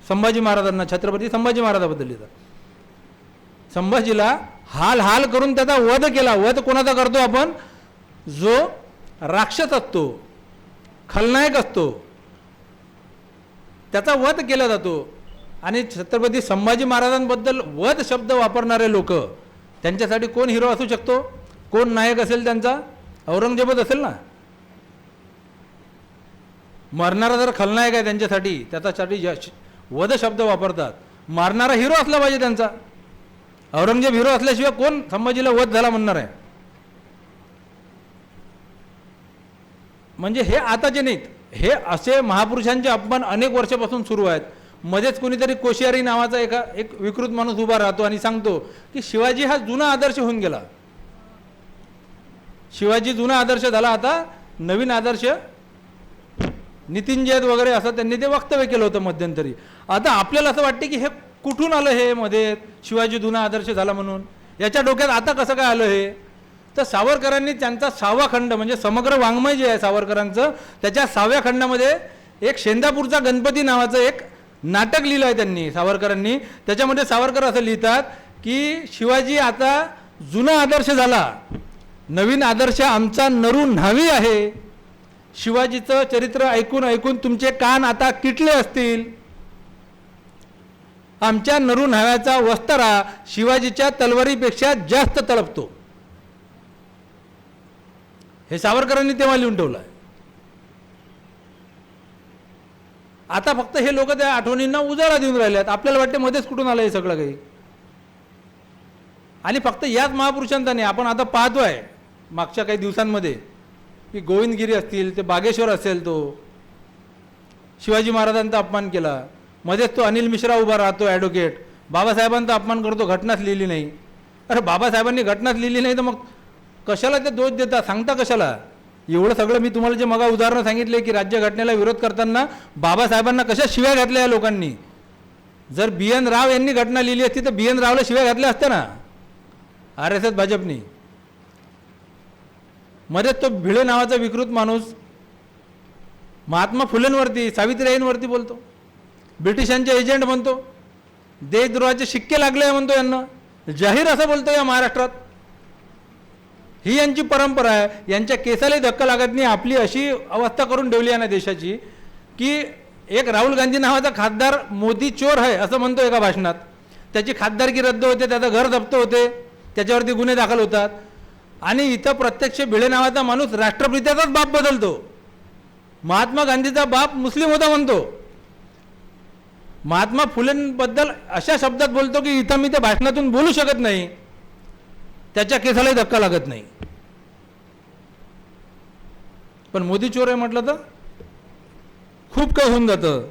संभाजी महाराजांना, छत्रपती संभाजी महाराजाबद्दल लिहितात. संभाजीला हाल हाल करून त्याचा वध केला. वध कोणाचा करतो आपण? जो राक्षस असतो, खलनायक असतो, त्याचा वध केला जातो. आणि छत्रपती संभाजी महाराजांबद्दल वध शब्द वापरणारे लोक, त्यांच्यासाठी कोण हिरो असू शकतो? कोण नायक असेल त्यांचा? औरंगजेबच असेल ना. मरणारा जर खलनायक आहे त्यांच्यासाठी, त्याच्यासाठी वध शब्द वापरतात. मारणारा हिरो असला पाहिजे त्यांचा. औरंगजेब हिरो असल्याशिवाय कोण संभाजीला वध झाला म्हणणार आहे? म्हणजे हे आताचे नाहीत, हे असे महापुरुषांचे अपमान अनेक वर्षापासून सुरू आहेत. मध्येच कोणीतरी कोश्यारी नावाचा एक विकृत माणूस उभा राहतो आणि सांगतो की शिवाजी हा जुना आदर्श होऊन गेला. शिवाजी जुना आदर्श झाला, आता नवीन आदर्श नितीन जैद वगैरे असं त्यांनी ते वक्तव्य केलं होतं मध्यंतरी. आता आपल्याला असं वाटते की हे कुठून आलं हे मध्ये शिवाजी जुना आदर्श झाला म्हणून? याच्या डोक्यात आता कसं काय आलं हे? तर सावरकरांनी त्यांचा 6वा खंड म्हणजे समग्र वाङ्मय जे आहे सावरकरांचं, त्याच्या 6व्या खंडामध्ये एक शेंदापूरचा गणपती नावाचं एक नाटक लिहिलं आहे त्यांनी, सावरकरांनी. त्याच्यामध्ये सावरकर असं लिहितात की शिवाजी आता जुना आदर्श झाला, नवीन आदर्श आमचा नरू न्हावी आहे. शिवाजीचं चरित्र ऐकून ऐकून तुमचे कान आता किटले असतील. आमच्या नरू न्हाव्याचा वस्तारा शिवाजीच्या तलवारीपेक्षा जास्त तळपतो. हे सावरकरांनी तेव्हा लिहून ठेवलं आहे. आता फक्त हे लोक त्या आठवणींना उजाळा देऊन राहिले आहेत. आपल्याला वाटते मध्येच कुठून आलं हे सगळं काही. आणि फक्त याच महापुरुषांचा नाही, आपण आता पाहतोय मागच्या काही दिवसांमध्ये की गोविंदगिरी असतील, ते बागेश्वर असेल, तो शिवाजी महाराजांचा अपमान केला. मध्येच तो अनिल मिश्रा उभा राहतो ॲडव्होकेट, बाबासाहेबांचा अपमान करतो, घटनाच लिहिली नाही. अरे बाबासाहेबांनी घटनाच लिहिली नाही तर मग कशाला ते दोष देता, सांगता कशाला? एवढं सगळं मी तुम्हाला जे मगा उदाहरणं सांगितले की राज्यघटनेला विरोध करताना बाबासाहेबांना कशा शिव्या घातल्या या लोकांनी. जर BN राव यांनी घटना लिहिली असती तर BN रावला शिव्या घातल्या असत्या ना RSS भाजपनी. मध्ये तो भिडे नावाचा विकृत माणूस महात्मा फुलेंवरती, सावित्रीबाईंवरती बोलतो, ब्रिटिशांचे एजंट म्हणतो, देशद्रोहाचे शिक्के लागले म्हणतो यांना, जाहीर असं बोलतो या महाराष्ट्रात. ही यांची परंपरा आहे. यांच्या केसालाही धक्का लागत नाही. आपली अशी अवस्था करून ठेवली आहे ना देशाची की एक राहुल गांधी नावाचा खासदार मोदी चोर आहे असं म्हणतो एका भाषणात. त्याची खासदारकी रद्द होते, त्याचं घर जप्त होते, त्याच्यावरती गुन्हे दाखल होतात. आणि इथं प्रत्यक्ष भिडे नावाचा माणूस राष्ट्रपित्याचाच बाप बदलतो. महात्मा गांधीचा बाप मुस्लिम होता म्हणतो. महात्मा फुलेंबद्दल अशा शब्दात बोलतो की इथं मी त्या भाषणातून बोलू शकत नाही. त्याच्या केसालाही धक्का लागत नाही. पण मोदी चोर आहे म्हटलं तर खूप काही होऊन जातं.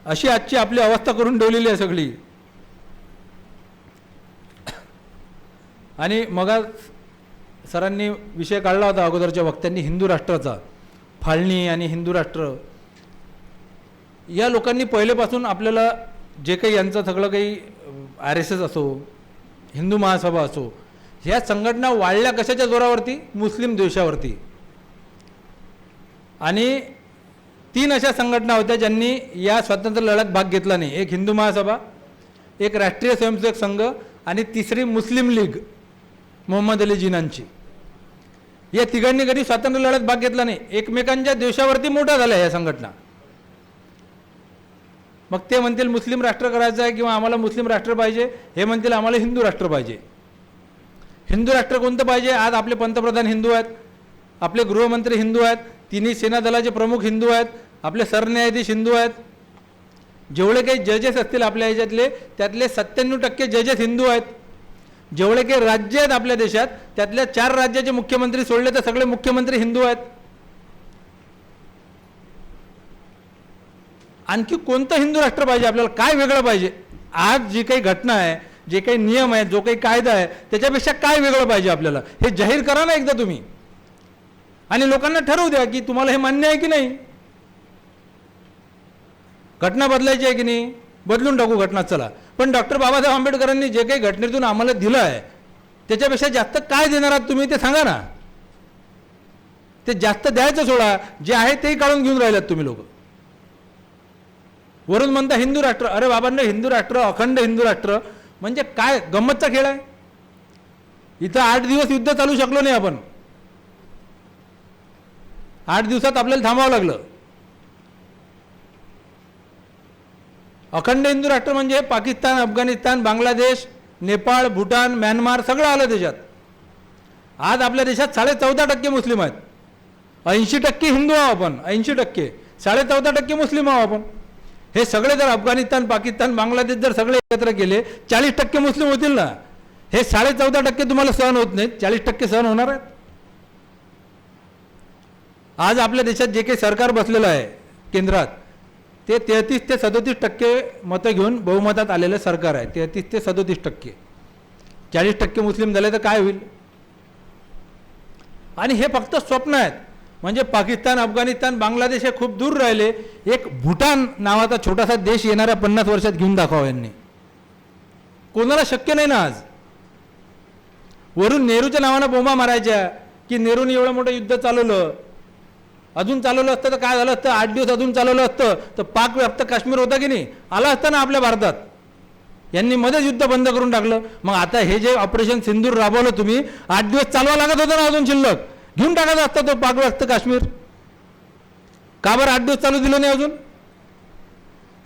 अशी आजची आपली अवस्था करून ठेवलेली आहे सगळी. आणि मग सरांनी विषय काढला होता अगोदरच्या वक्त्यांनी हिंदू राष्ट्राचा, फाळणी आणि हिंदू राष्ट्र. या लोकांनी पहिलेपासून आपल्याला जे काही यांचं सगळं काही RSS असो, हिंदू महासभा असो, ह्या संघटना वाढल्या कशाच्या जोरावरती? मुस्लिम द्वेषावरती. आणि 3 अशा संघटना होत्या ज्यांनी या स्वातंत्र्य लढ्यात भाग घेतला नाही. एक हिंदू महासभा, एक राष्ट्रीय स्वयंसेवक संघ आणि तिसरी मुस्लिम लीग मोहम्मद अली जिनांची. या तिघांनी कधी स्वातंत्र्य लढ्यात भाग घेतला नाही. एकमेकांच्या द्वेषावरती मोठ्या झाल्या या संघटना. मग ते म्हणतील मुस्लिम राष्ट्र करायचं आहे किंवा आम्हाला मुस्लिम राष्ट्र पाहिजे, हे म्हणतील आम्हाला हिंदू राष्ट्र पाहिजे. हिंदू राष्ट्र कोणतं पाहिजे? आज आपले पंतप्रधान हिंदू आहेत, आपले गृहमंत्री हिंदू आहेत, तिन्ही सेना दलाचे प्रमुख हिंदू आहेत, आपले सरन्यायाधीश हिंदू आहेत. जेवढे काही जजेस असतील आपल्या ह्याच्यातले त्यातले 97% जजेस हिंदू आहेत. जेवढे काही राज्य आहेत आपल्या देशात त्यातल्या 4 राज्याचे मुख्यमंत्री सोडले तर सगळे मुख्यमंत्री हिंदू आहेत. आणखी कोणतं हिंदू राष्ट्र पाहिजे आपल्याला? काय वेगळं पाहिजे? आज जी काही घटना आहे, जे काही नियम आहेत, जो काही कायदा आहे, त्याच्यापेक्षा काय वेगळं पाहिजे आपल्याला? हे जाहीर करा ना एकदा तुम्ही, आणि लोकांना ठरवू द्या की तुम्हाला हे मान्य आहे की नाही. घटना बदलायची आहे की नाही? बदलून टाकू घटना, चला. पण डॉक्टर बाबासाहेब आंबेडकरांनी जे काही घटनेतून आम्हाला दिलं आहे त्याच्यापेक्षा जास्त काय देणार आहात तुम्ही ते सांगा ना. ते जास्त द्यायचं सोडा, जे आहे तेही काढून घेऊन राहिलात तुम्ही लोक. वरून म्हणता हिंदू राष्ट्र. अरे बाबांना, हिंदू राष्ट्र, अखंड हिंदू राष्ट्र म्हणजे काय गंमतचा खेळ आहे? इथं 8 दिवस युद्ध चालू शकलो नाही आपण. 8 दिवसात आपल्याला थांबावं लागलं. अखंड हिंदू राष्ट्र म्हणजे पाकिस्तान, अफगाणिस्तान, बांगलादेश, नेपाळ, भूटान, म्यानमार सगळं आलं त्याच्यात. आज आपल्या देशात 14.5% मुस्लिम आहेत. 80% हिंदू आहोत आपण. 80%, 14.5% मुस्लिम आहोत आपण. हे सगळे जर अफगाणिस्तान, पाकिस्तान, बांगलादेश जर सगळे एकत्र केले 40% मुस्लिम होतील ना. हे 14.5% तुम्हाला सहन होत नाहीत, 40% सहन होणार आहेत. आज आपल्या देशात जे काही सरकार बसलेलं आहे केंद्रात, ते 33 ते 37% मतं घेऊन बहुमतात आलेलं सरकार आहे. 33 ते 37%. 40% मुस्लिम झाले तर काय होईल? आणि हे फक्त स्वप्न आहेत. म्हणजे पाकिस्तान, अफगाणिस्तान, बांगलादेश हे खूप दूर राहिले. एक भूटान नावाचा छोटासा देश येणाऱ्या 50 वर्षात घेऊन दाखवा यांनी. कोणाला शक्य नाही ना आज. वरून नेहरूच्या नावानं बोंबा मारायच्या की नेहरूने एवढं मोठं युद्ध चालवलं. अजून चालवलं असतं तर काय झालं असतं? 8 दिवस अजून चालवलं असतं तर पाक व्याप्त काश्मीर होता की नाही, आला असतं ना आपल्या भारतात. यांनी मध्येच युद्ध बंद करून टाकलं. मग आता हे जे ऑपरेशन सिंदूर राबवलं तुम्ही, 8 दिवस चालवा लागत होतं ना अजून शिल्लक. घेऊन टाकायचा असता तो पाक व्याप्त काश्मीर. का बरं 8 दिवस चालू दिलं नाही अजून?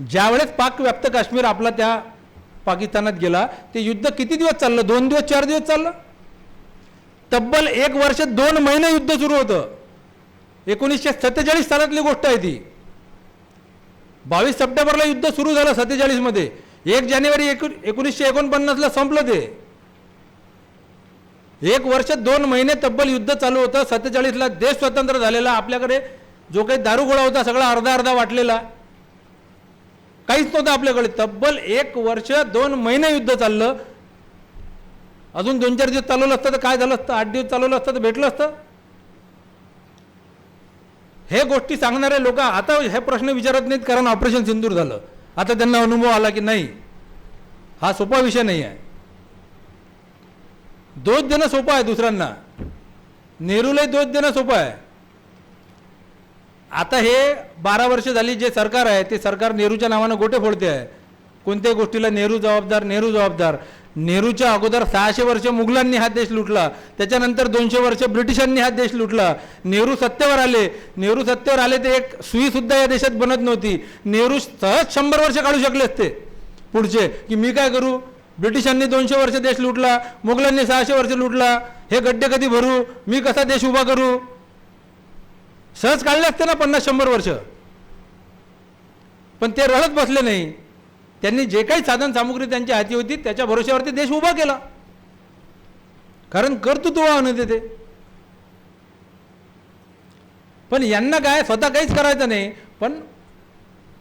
ज्यावेळेस पाक व्याप्त काश्मीर आपला त्या पाकिस्तानात गेला, ते युद्ध किती दिवस चाललं? 2 दिवस 4 दिवस चाललं. तब्बल 1 वर्ष 2 महिने युद्ध सुरू होतं. 1947 सालातली गोष्ट आहे ती. 22 सप्टेंबरला युद्ध सुरू झालं 47 मध्ये. 1 जानेवारी 1949ला संपलं ते. 1 वर्ष 2 महिने तब्बल युद्ध चालू होतं. 47ला देश स्वतंत्र झालेला. आपल्याकडे जो काही दारूगोळा होता सगळा अर्धा अर्धा वाटलेला, काहीच नव्हतं आपल्याकडे. तब्बल 1 वर्ष 2 महिने युद्ध चाललं. अजून 2-4 दिवस चालवलं असतं तर काय झालं असतं? 8 दिवस चालवलं असतं तर भेटलं असतं. हे गोष्टी सांगणारे लोक आता हे प्रश्न विचारत नाहीत, कारण ऑपरेशन सिंदूर झालं. आता त्यांना अनुभव आला की नाही, हा सोपा विषय नाही आहे. दोष देणं सोपं आहे दुसऱ्यांना. नेहरूलाही दोष देणं सोपं आहे. आता हे 12 वर्ष झाली जे सरकार आहे ते सरकार नेहरूच्या नावानं गोटे फोडते आहे. कोणत्याही गोष्टीला नेहरू जबाबदार, नेहरू जबाबदार. नेहरूच्या अगोदर 600 वर्ष मुघलांनी हा देश लुटला. त्याच्यानंतर 200 वर्ष ब्रिटिशांनी हा देश लुटला. नेहरू सत्तेवर आले. नेहरू सत्तेवर आले ते एक सुईसुद्धा या देशात बनत नव्हती. नेहरू सहज 100 वर्ष काढू शकले असते पुढचे, की मी काय करू? ब्रिटिशांनी 200 वर्ष देश लुटला, मुघलांनी 600 वर्ष लुटला, हे गड्डे कधी भरू? मी कसा देश उभा करू? सहज काढले असते ना 50-100 वर्ष. पण ते रडत बसले नाही. त्यांनी जे काही साधन सामुग्री त्यांच्या हाती होती त्याच्या भरोश्यावरती देश उभा केला. कारण कर्तृत्ववान होते ते. पण यांना काय, स्वतः काहीच करायचं नाही, पण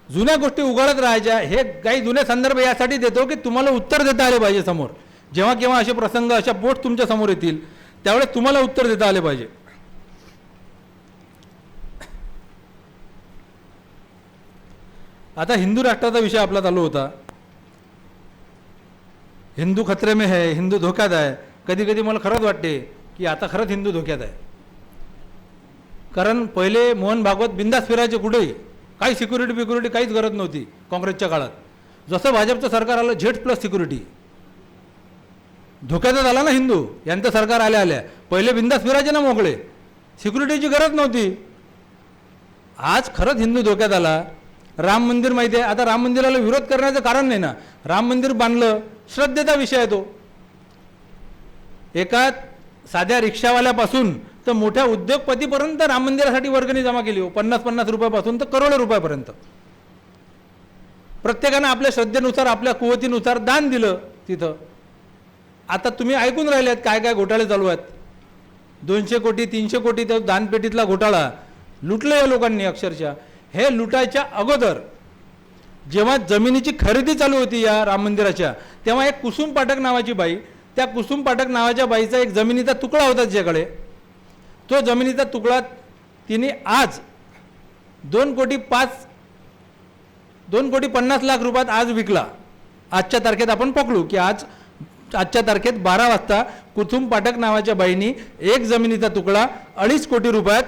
जुन्या गोष्टी उघडत राहायच्या. हे काही जुने संदर्भ यासाठी देतो की तुम्हाला उत्तर देता आले पाहिजे समोर. जेव्हा केव्हा असे प्रसंग, अशा पोस्ट तुमच्या समोर येतील त्यावेळेस तुम्हाला उत्तर देता आले पाहिजे. आता हिंदू राष्ट्राचा विषय आपला चालू होता. हिंदू खतरे में है, हिंदू धोक्यात आहे. कधी कधी मला खरंच वाटते की आता खरंच हिंदू धोक्यात आहे. कारण पहिले मोहन भागवत बिंदास फिरायचे कुठेही, काही सिक्युरिटी काहीच गरज नव्हती काँग्रेसच्या काळात. जसं भाजपचं सरकार आलं Z+ सिक्युरिटी, धोक्यातच आला ना हिंदू. यांचं सरकार आल्या पहिले बिंदास फिरायचे ना मोकळे, सिक्युरिटीची गरज नव्हती. आज खरंच हिंदू धोक्यात आला. राम मंदिर माहिती आहे. आता राम मंदिराला विरोध करण्याचं कारण नाही ना. राम मंदिर बांधलं, श्रद्धेचा विषय आहे तो. एका साध्या रिक्षावाल्यापासून तर मोठ्या उद्योगपतीपर्यंत राम मंदिरासाठी वर्गणी जमा केली हो. 50-50 रुपयापासून तर करोडो रुपयापर्यंत. प्रत्येकानं आपल्या श्रद्धेनुसार, आपल्या कुवतीनुसार दान दिलं तिथं. आता तुम्ही ऐकून राहिले आहेत काय काय घोटाळे चालू आहेत. 200 कोटी 300 कोटी त्या दानपेटीतला घोटाळा लुटलं या लोकांनी अक्षरशः. हे लुटायच्या अगोदर जेव्हा जमिनीची खरेदी चालू होती या राम मंदिराच्या, तेव्हा एक कुसुम पाठक नावाची बाई, त्या कुसुम पाठक नावाच्या बाईचा एक जमिनीचा तुकडा होता तिच्याकडे. तो जमिनीचा तुकडा तिने आज 2,50,00,000 रुपयात आज विकला. आजच्या तारखेत आपण पकडू की आजच्या तारखेत 12 वाजता कुसुम पाठक नावाच्या बाईंनी एक जमिनीचा तुकडा 2.5 कोटी रुपयात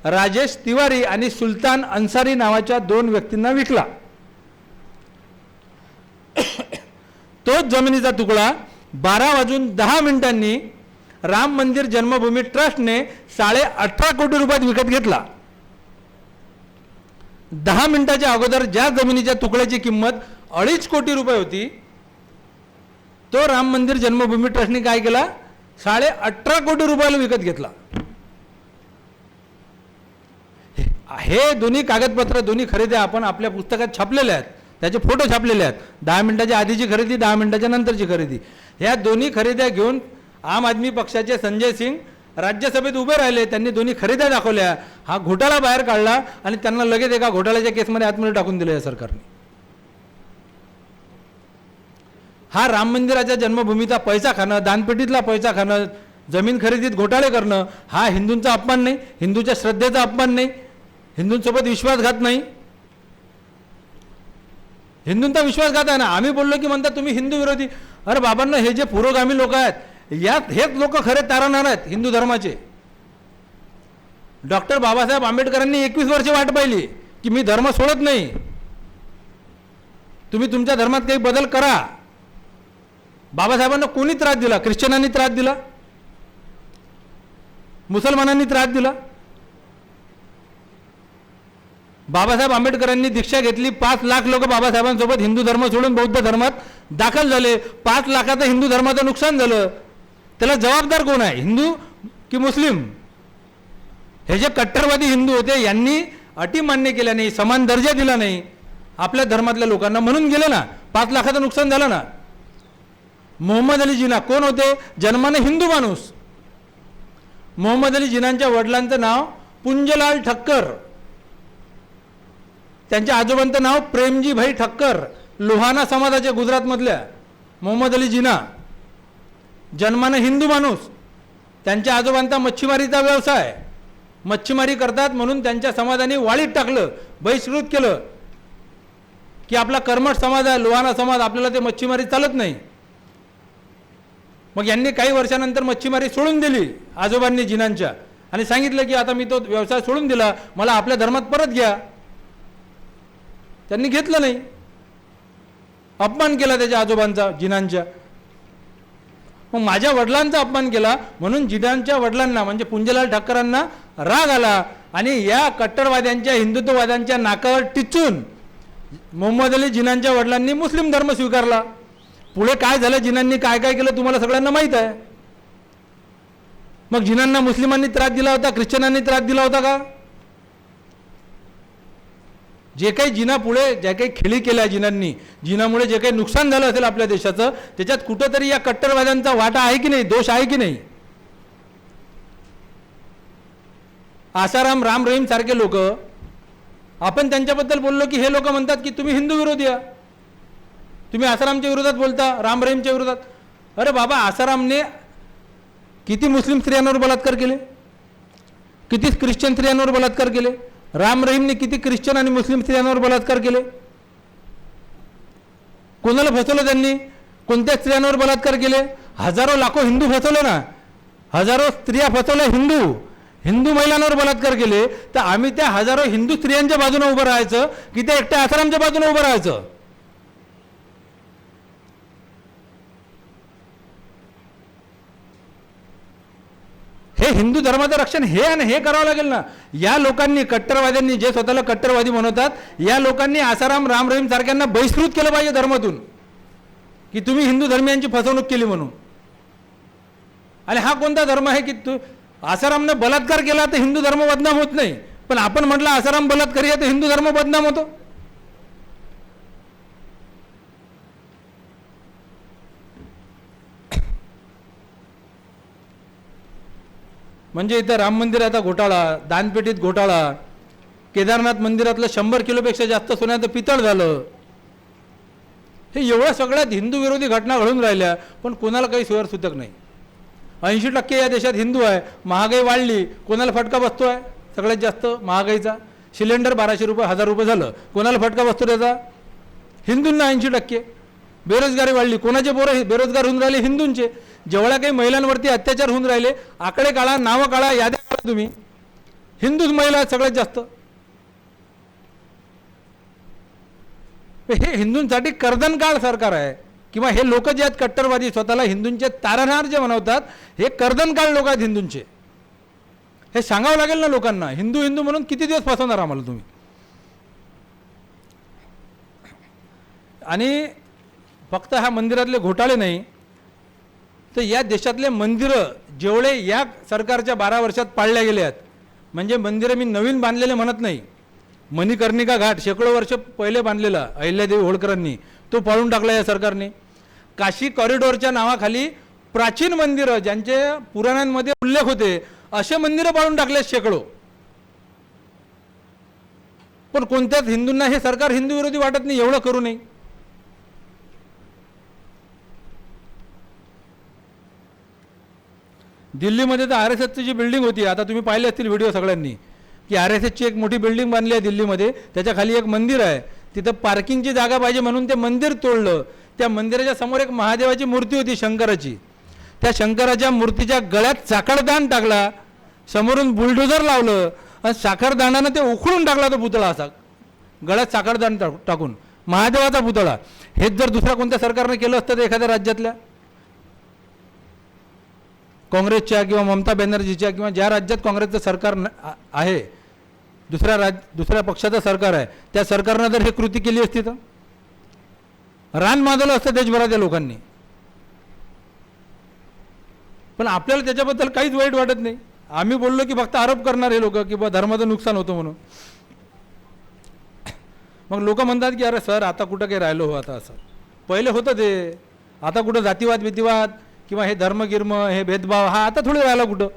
राजेश तिवारी आणि सुलतान अन्सारी नावाच्या 2 व्यक्तींना विकला. तोच जमिनीचा तुकडा 12:10 राम मंदिर जन्मभूमी ट्रस्टने 18.5 कोटी रुपयात विकत घेतला. 10 मिनिटाच्या अगोदर ज्या जमिनीच्या तुकड्याची किंमत 2.5 कोटी रुपये होती, तो राम मंदिर जन्मभूमी ट्रस्टने काय केला? 18.5 कोटी रुपयाला विकत घेतला. हे दोन्ही कागदपत्र, दोन्ही खरेदी आपण आपल्या पुस्तकात छापलेले आहेत, त्याचे फोटो छापलेले आहेत. 10 मिनिटाच्या आधीची खरेदी, 10 मिनिटाच्या नंतरची खरेदी. ह्या दोन्ही खरेद्या घेऊन आम आदमी पक्षाचे संजय सिंग राज्यसभेत उभे राहिले. त्यांनी दोन्ही खरेद्या दाखवल्या, हा घोटाळा बाहेर काढला आणि त्यांना लगेच एका घोटाळ्याच्या केसमध्ये आतमध्ये टाकून दिलं या सरकारने. हा राम मंदिराच्या जन्मभूमीचा पैसा खाणं, दानपेटीतला पैसा खाणं, जमीन खरेदीत घोटाळे करणं, हा हिंदूंचा अपमान नाही, हिंदूच्या श्रद्धेचा अपमान नाही, हिंदूंसोबत विश्वासघात नाही. हिंदूंचा विश्वासघात आहे ना. आम्ही बोललो की म्हणतात तुम्ही हिंदू विरोधी. अरे बाबांना, हे जे पुरोगामी लोक आहेत, हेच लोक खरे तारणार आहेत हिंदू धर्माचे. डॉक्टर बाबासाहेब आंबेडकरांनी 21 वर्षे वाट पाहिली की मी धर्म सोडत नाही, तुम्ही तुमच्या धर्मात काही बदल करा. बाबासाहेबांना कोणी त्रास दिला? ख्रिश्चनांनी त्रास दिला, मुसलमानांनी त्रास दिला. बाबासाहेब आंबेडकरांनी दीक्षा घेतली. 5 लाख लोक बाबासाहेबांसोबत हिंदू धर्म सोडून बौद्ध धर्मात दाखल झाले. 5 लाखाचं हिंदू धर्माचं नुकसान झालं. त्याला जबाबदार कोण आहे, हिंदू की मुस्लिम? हे जे कट्टरवादी हिंदू होते, यांनी अटी मान्य केल्या नाही, समान दर्जा दिला नाही आपल्या धर्मातल्या लोकांना, म्हणून गेले ना. 5 लाखाचं नुकसान झालं ना. मोहम्मद अली जिना कोण होते? जन्माने हिंदू माणूस. मोहम्मद अली जिनांच्या वडिलांचं नाव पुंजलाल ठक्कर, त्यांच्या आजोबांचं नाव प्रेमजी भाई ठक्कर, लोहाना समाजाचे गुजरातमधल्या मोहम्मद अली जिना. जन्माने हिंदू माणूस. त्यांच्या आजोबांचा मच्छीमारीचा व्यवसाय, मच्छीमारी करतात म्हणून त्यांच्या समाजाने वाळीत टाकलं, बहिष्कृत केलं की आपला कर्मठ समाज आहे, लोहाना समाज, आपल्याला ते मच्छीमारी चालत नाही. मग यांनी काही वर्षानंतर मच्छीमारी सोडून दिली आजोबांनी जिनांच्या, आणि सांगितलं की आता मी तो व्यवसाय सोडून दिला, मला आपल्या धर्मात परत घ्या. त्यांनी घेतलं नाही, अपमान केला त्याच्या आजोबांचा, जिनांच्या. मग माझ्या वडिलांचा अपमान केला म्हणून जिनांच्या वडिलांना म्हणजे पुंजलाल ठक्करांना राग आला आणि या कट्टरवाद्यांच्या, हिंदुत्ववाद्यांच्या नाकावर टिचून मोहम्मद अली जिनांच्या वडिलांनी मुस्लिम धर्म स्वीकारला. पुढे काय झालं, जिनांनी काय काय केलं तुम्हाला सगळ्यांना माहीत आहे. मग जिनांना मुस्लिमांनी त्रास दिला होता, ख्रिश्चनांनी त्रास दिला होता का? जे काही जिना पुढे ज्या काही खेळी केल्या जिनांनी, जिनामुळे जे काही नुकसान झालं असेल आपल्या देशाचं, त्याच्यात कुठंतरी या कट्टरवाद्यांचा वाटा आहे की नाही, दोष आहे की नाही? आसाराम, राम रहीम सारखे लोक, आपण त्यांच्याबद्दल बोललो की हे लोक म्हणतात की तुम्ही हिंदू विरोधी आहात, तुम्ही आसारामच्या विरोधात बोलता, राम रहीमच्या विरोधात. अरे बाबा, आसारामने किती मुस्लिम स्त्रियांवर बलात्कार केले, किती ख्रिश्चन स्त्रियांवर बलात्कार केले. राम रहीमने किती ख्रिश्चन आणि मुस्लिम स्त्रियांवर बलात्कार केले. कोणाला फसवलं त्यांनी, कोणत्या स्त्रियांवर बलात्कार केले? हजारो लाखो हिंदू फसवले ना, हजारो स्त्रिया फसवल्या, हिंदू महिलांवर बलात्कार केले. तर आम्ही त्या हजारो हिंदू स्त्रियांच्या बाजूने उभं राहायचं की त्या एकट्या आसारामच्या बाजूने उभं राहायचं? हे हिंदू धर्माचं रक्षण हे करावं लागेल ना. या लोकांनी, कट्टरवाद्यांनी, जे स्वतःला कट्टरवादी म्हणतात, या लोकांनी आसाराम, राम रहीम सारख्यांना बहिष्कृत केलं पाहिजे धर्मातून की तुम्ही हिंदू धर्मियांची फसवणूक केली म्हणून. आणि हा कोणता धर्म आहे की तू आसारामने बलात्कार केला तर हिंदू धर्म बदनाम होत नाही, पण आपण म्हटलं आसाराम बलात्कारी आहे तर हिंदू धर्म बदनाम होतो? म्हणजे इथं राम मंदिराचा घोटाळा, दानपेटीत घोटाळा, केदारनाथ मंदिरातलं 100 किलोपेक्षा जास्त सोन्याचं पितळ झालं. हे एवढ्या सगळ्यात हिंदू विरोधी घटना घडून राहिल्या, पण कोणाला काही सोयर सुतक नाही. 80% या देशात हिंदू आहे. महागाई वाढली, कोणाला फटका बसतो आहे सगळ्यात जास्त महागाईचा? सिलेंडर 1200 रुपये, 1000 रुपये झालं, कोणाला फटका बसतो त्याचा? हिंदूंना 80%. बेरोजगारी वाढली, कोणाचे पोरं बेरोजगार होऊन राहिले? हिंदूच महिला आहेत सगळ्यात जास्त. हे हिंदूंसाठी कर्दनकाळ सरकार आहे, किंवा हे लोक जे आहेत कट्टरवादी स्वतःला हिंदूंचे तारणहार जे म्हणवतात, हे कर्दनकाळ लोक आहेत हिंदूंचे. हे सांगावं लागेल ना लोकांना. हिंदू हिंदू म्हणून किती दिवस फसवणार आम्हाला तुम्ही. आणि फक्त हा मंदिरातले घोटाळे नाही, तर या देशातले मंदिरं जेवढे या सरकारच्या 12 वर्षात पाळल्या गेले आहेत, म्हणजे मंदिरं मी नवीन बांधलेले म्हणत नाही, मणिकर्णिका घाट शेकडो वर्ष पहिले बांधलेला अहिल्यादेवी होळकरांनी, तो पाळून टाकला या सरकारने. काशी कॉरिडॉरच्या नावाखाली प्राचीन मंदिरं ज्यांचे पुराणांमध्ये उल्लेख होते असे मंदिरं पाळून टाकले शेकडो. पण कोणत्याच हिंदूंना हे सरकार हिंदू विरोधी वाटत नाही एवढं करू नये. दिल्लीमध्ये तर RSSची जी बिल्डिंग होती, आता तुम्ही पाहिले असतील व्हिडिओ सगळ्यांनी, की RSSची एक मोठी बिल्डिंग बांधली आहे दिल्लीमध्ये, त्याच्या खाली एक मंदिर आहे. तिथं पार्किंगची जागा पाहिजे म्हणून ते मंदिर तोडलं. त्या मंदिराच्या समोर एक महादेवाची मूर्ती होती शंकराची, त्या शंकराच्या मूर्तीच्या गळ्यात साखरदान टाकला, समोरून बुलडोझर लावलं आणि साखरदानानं ते उखळून टाकला तो पुतळा, असा गळ्यात साखरदान टाकून महादेवाचा पुतळा. हेच जर दुसऱ्या कोणत्या सरकारने केलं असतं तर एखाद्या राज्यातल्या, काँग्रेसच्या किंवा ममता बॅनर्जीच्या किंवा ज्या राज्यात काँग्रेसचं सरकार आहे, दुसऱ्या पक्षाचं सरकार आहे, त्या सरकारनं जर हे कृती केली असती तर रान माजवलं असतं देशभराच्या लोकांनी. पण आपल्याला त्याच्याबद्दल काहीच वाईट वाटत नाही. आम्ही बोललो की फक्त आरोप करणार हे लोक की बा धर्माचं नुकसान होतं म्हणून. मग लोक म्हणतात की अरे सर आता कुठं काही राहिलो हो, आता असं पहिले होतं ते, आता कुठं जातीवाद भीतीवाद किंवा हे धर्मगिर्म हे भेदभाव हा आता थोडी राहिला कुठं.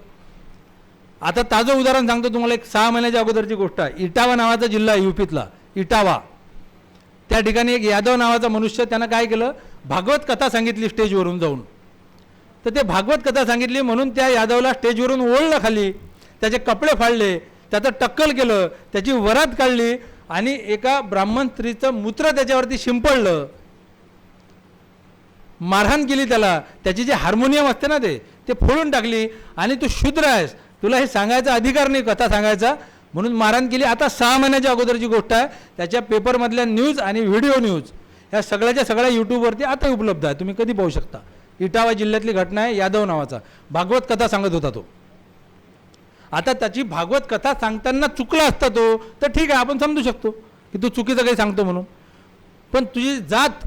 आता ताजं उदाहरण सांगतो तुम्हाला, एक 6 महिन्याच्या अगोदरची गोष्ट आहे. इटावा नावाचा जिल्हा आहे यूपीतला, इटावा. त्या ठिकाणी एक यादव नावाचा मनुष्य, त्यानं काय केलं, भागवत कथा सांगितली स्टेजवरून जाऊन. तर ते भागवत कथा सांगितली म्हणून त्या यादवला स्टेजवरून ओढलं खाली, त्याचे कपडे फाडले, त्याचं टक्कल केलं, त्याची वरात काढली आणि एका ब्राह्मण स्त्रीचं मूत्र त्याच्यावरती शिंपडलं, मारहाण केली त्याला. त्याची जे हार्मोनियम असते ना ते फोडून टाकली आणि तू शूद्र आहेस, तुला हे सांगायचा अधिकार नाही कथा सांगायचा, म्हणून मारहाण केली. आता 6 महिन्याच्या अगोदरची गोष्ट आहे. त्याच्या पेपरमधल्या न्यूज आणि व्हिडिओ न्यूज ह्या सगळ्याच्या सगळ्या यूट्यूबवरती आता उपलब्ध आहे, तुम्ही कधी पाहू शकता. इटावा जिल्ह्यातली घटना आहे. यादव नावाचा भागवत कथा सांगत होता तो. आता त्याची भागवत कथा सांगताना चुकला असता तो तर ठीक आहे, आपण समजू शकतो की तू चुकीचं काही सांगतो म्हणून. पण तुझी जात,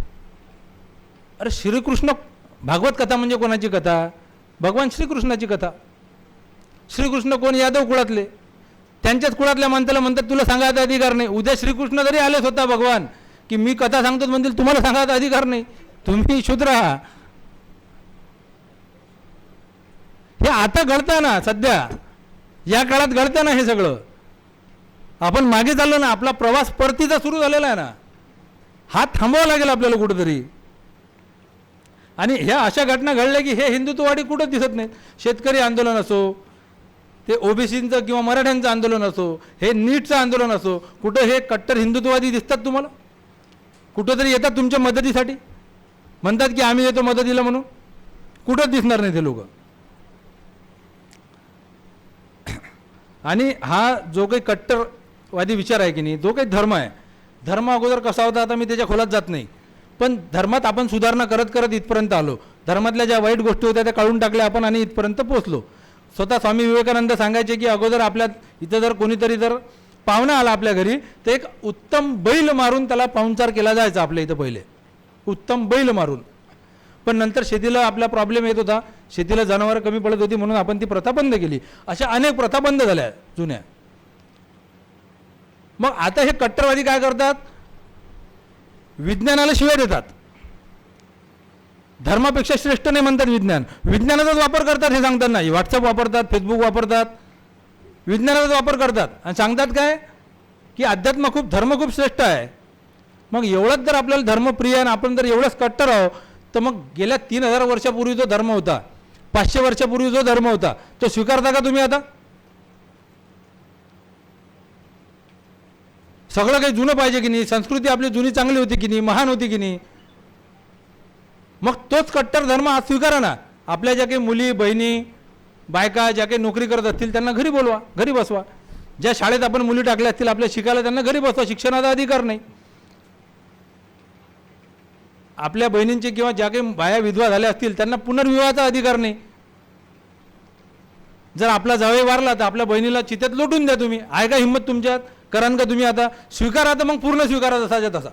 अरे श्रीकृष्ण, भागवत कथा म्हणजे कोणाची कथा? भगवान श्रीकृष्णाची कथा. श्रीकृष्ण कोण? यादव कुळातले, त्यांच्याच कुळातल्या माणसाला म्हणतात तुला सांगायचा अधिकार नाही. उद्या श्रीकृष्ण जरी आले स्वतः भगवान की मी कथा सांगतो म्हणतील तुम्हाला सांगायचा अधिकार नाही, तुम्ही शूद्र आहात. हे आता घडतं ना, सध्या या काळात घडतं ना हे सगळं. आपण मागे चाललो ना, आपला प्रवास परतीचा सुरू झालेला आहे ना, हा थांबवावा लागेल आपल्याला कुठंतरी. आणि ह्या अशा घटना घडल्या की हे हिंदुत्ववादी कुठंच दिसत नाहीत. शेतकरी आंदोलन असो, ते ओबीसींचं किंवा मराठ्यांचं आंदोलन असो, हे नीटचं आंदोलन असो, कुठं हे कट्टर हिंदुत्ववादी दिसतात तुम्हाला? कुठंतरी येतात तुमच्या मदतीसाठी, म्हणतात की आम्ही येतो मदतीला म्हणून, कुठंच दिसणार नाही ते लोक. आणि हा जो काही कट्टरवादी विचार आहे की नाही, जो काही धर्म आहे, धर्म अगोदर कसा होता आता मी त्याच्या खोलात जात नाही, पण धर्मात आपण सुधारणा करत करत इथपर्यंत आलो. धर्मातल्या ज्या वाईट गोष्टी होत्या त्या काढून टाकल्या आपण आणि इथपर्यंत पोहोचलो. स्वतः स्वामी विवेकानंद सांगायचे की अगोदर आपल्या इथं जर कोणीतरी जर पाहुणा आला आपल्या घरी तर एक उत्तम बैल मारून त्याला पाहुणचार केला जायचा आपल्या इथं पहिले, उत्तम बैल मारून. पण नंतर शेतीला आपला प्रॉब्लेम येत होता, शेतीला जनावरं कमी पडत होती म्हणून आपण ती प्रथा बंद केली. अशा अनेक प्रथा बंद झाल्या जुन्या. मग आता हे कट्टरवादी काय करतात, विज्ञानाला शिव्या देतात. धर्मापेक्षा श्रेष्ठ नाही म्हणतात विज्ञान, विज्ञानाचाच वापर करतात. हे सांगतात नाही, व्हॉट्सअप वापरतात, फेसबुक वापरतात, विज्ञानाचाच वापर करतात आणि सांगतात काय की अध्यात्म खूप, धर्म खूप श्रेष्ठ आहे. मग एवढंच जर आपल्याला धर्मप्रिय आणि आपण जर एवढंच कट्टर आहोत तर मग गेल्या 3000 वर्षापूर्वी जो धर्म होता, 500 वर्षापूर्वी जो धर्म होता, तो स्वीकारता का तुम्ही? आता सगळं काही जुनं पाहिजे की नाही, संस्कृती आपली जुनी चांगली होती की नाही, महान होती की नाही, मग तोच कट्टर धर्म आज स्वीकारा ना. आपल्या ज्या काही मुली बहिणी बायका ज्या काही नोकरी करत असतील त्यांना घरी बोलवा, घरी बसवा, ज्या शाळेत आपण मुली टाकल्या असतील आपल्या शिकायला, त्यांना घरी बसवा, शिक्षणाचा अधिकार नाही. आपल्या बहिणींचे किंवा ज्या काही बाया विधवा झाल्या असतील त्यांना पुनर्विवाहाचा अधिकार नाही. जर आपला जावई वारला तर आपल्या बहिणीला चितेत लोटून द्या तुम्ही. आहे का हिंमत तुमच्यात? करान का तुम्ही? आता स्वीकारा, तर मग पूर्ण स्वीकारा तसाच्या तसा.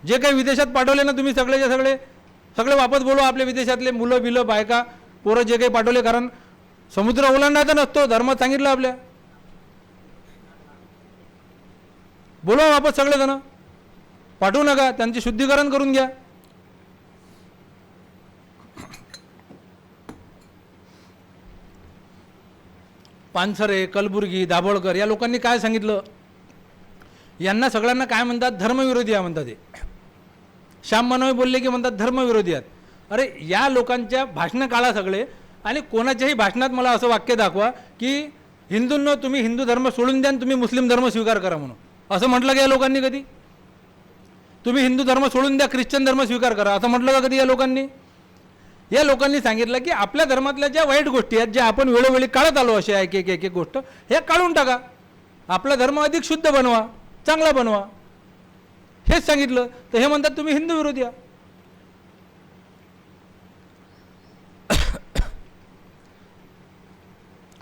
जे काही विदेशात पाठवले ना तुम्ही सगळेच्या सगळे वापस बोलवा. आपले विदेशातले मुलं बिलं बायका पोरं जे काही पाठवले, कारण समुद्र ओलांडायचा नसतो, धर्मात सांगितलं आपल्या. बोलवा वापस सगळेजण, पाठवू नका, त्यांचे शुद्धीकरण करून घ्या. पानसरे, कलबुर्गी, दाभोळकर या लोकांनी काय सांगितलं? यांना सगळ्यांना काय म्हणतात? धर्मविरोधी आहे म्हणतात. ते श्याम मानवे बोलले की म्हणतात धर्मविरोधी आहेत. अरे या लोकांच्या भाषणं काढा सगळे, आणि कोणाच्याही भाषणात मला असं वाक्य दाखवा की हिंदूंनो तुम्ही हिंदू धर्म सोडून द्या आणि तुम्ही मुस्लिम धर्म स्वीकार करा म्हणून. असं म्हटलं का या लोकांनी कधी? तुम्ही हिंदू धर्म सोडून द्या, ख्रिश्चन धर्म स्वीकार करा, असं म्हटलं का कधी या लोकांनी? या लोकांनी सांगितलं की आपल्या धर्मातल्या ज्या वाईट गोष्टी आहेत, ज्या आपण वेळोवेळी काढत आलो, अशा एक एक एक एक गोष्ट हे काढून टाका, आपला धर्म अधिक शुद्ध बनवा, चांगला बनवा, हेच सांगितलं. तर हे म्हणतात तुम्ही हिंदू विरोधी आहात.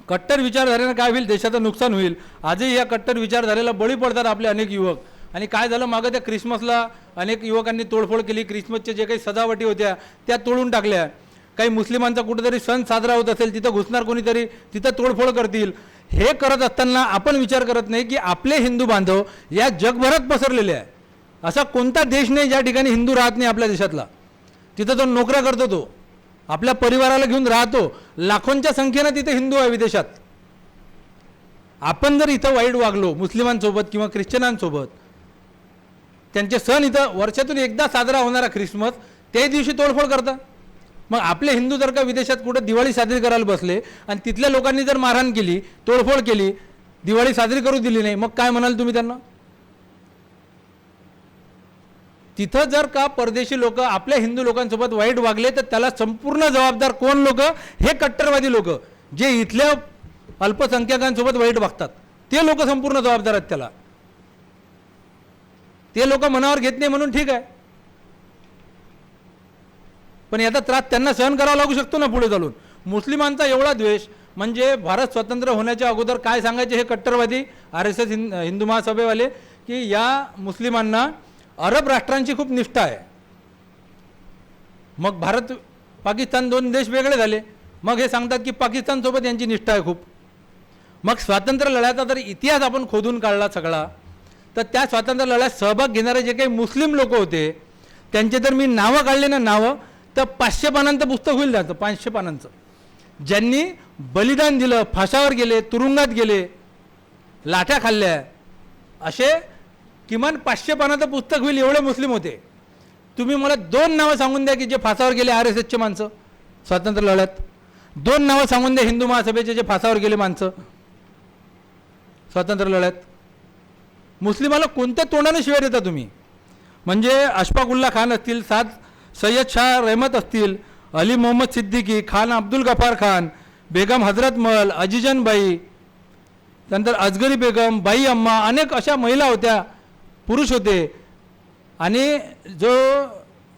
कट्टर विचारधारेनं काय होईल? देशाचं नुकसान होईल. आजही या कट्टर विचारधारेला बळी पडतात आपले अनेक युवक. आणि काय झालं, मागं त्या क्रिसमसला अनेक युवकांनी तोडफोड केली. क्रिसमसच्या जे काही सजावटी होत्या त्या तोडून टाकल्या. काही मुस्लिमांचा कुठेतरी सण साजरा होत असेल तिथं घुसणार कोणीतरी, तिथं तोडफोड करतील. हे करत असताना आपण विचार करत नाही की आपले हिंदू बांधव या जगभरात पसरलेले आहे. असा कोणता देश नाही ज्या ठिकाणी हिंदू राहत नाही आपल्या देशातला. तिथं तो नोकऱ्या करतो, तो आपल्या परिवाराला घेऊन राहतो. लाखोंच्या संख्येनं तिथे हिंदू आहे विदेशात. आपण जर इथं वाईट वागलो मुस्लिमांसोबत किंवा ख्रिश्चनांसोबत, त्यांचे सण इथं वर्षातून एकदा साजरा होणारा ख्रिसमस त्या दिवशी तोडफोड करता. मग आपले हिंदू जर का विदेशात कुठं दिवाळी साजरी करायला बसले आणि तिथल्या लोकांनी जर मारहाण केली, तोडफोड केली, दिवाळी साजरी करू दिली नाही, मग काय म्हणाल तुम्ही त्यांना? तिथं जर का परदेशी लोक आपल्या हिंदू लोकांसोबत वाईट वागले तर त्याला संपूर्ण जबाबदार कोण लोक? हे कट्टरवादी लोक, जे इथल्या अल्पसंख्याकांसोबत वाईट वागतात, ते लोक संपूर्ण जबाबदार आहेत त्याला. ते लोक मनावर घेत नाही म्हणून ठीक आहे, पण याचा त्रास त्यांना सहन करावा लागू शकतो ना पुढे चालून. मुस्लिमांचा एवढा द्वेष म्हणजे भारत स्वतंत्र होण्याच्या अगोदर काय सांगायचे हे कट्टरवादी RSS हिंदू महासभेवाले, की या मुस्लिमांना अरब राष्ट्रांची खूप निष्ठा आहे. मग भारत पाकिस्तान दोन देश वेगळे झाले, मग हे सांगतात की पाकिस्तानसोबत यांची निष्ठा आहे खूप. मग स्वातंत्र्य लढ्याचा जर इतिहास आपण खोदून काढला सगळा, तर त्या स्वातंत्र्य लढ्यात सहभाग घेणारे जे काही मुस्लिम लोक होते त्यांचे जर मी नावं काढले ना, नावं, तर 500 पानांचं पुस्तक होईल त्याचं. 500 पानांचं. ज्यांनी बलिदान दिलं, फासावर गेले, तुरुंगात गेले, लाठ्या खाल्ल्या, असे किमान 500 पानाचं पुस्तक होईल एवढे मुस्लिम होते. तुम्ही मला 2 नावं सांगून द्या की जे फासावर गेले RSSचे माणसं स्वातंत्र्य लढ्यात. 2 नावं सांगून द्या हिंदू महासभेचे जे फासावर गेले माणसं स्वातंत्र्य लढ्यात. मुस्लिमाला कोणत्या तोंडाने शिव्या देता तुम्ही? म्हणजे अशफाकुल्ला खान असतील, सय्यद शाह रहमत असतील, अली मोहम्मद सिद्दीकी, खान अब्दुल गफार खान, बेगम हजरत महल, अजिजन बाई, त्यानंतर अजगरी बेगम, बाई अम्मा, अनेक अशा महिला होत्या, पुरुष होते. आणि जो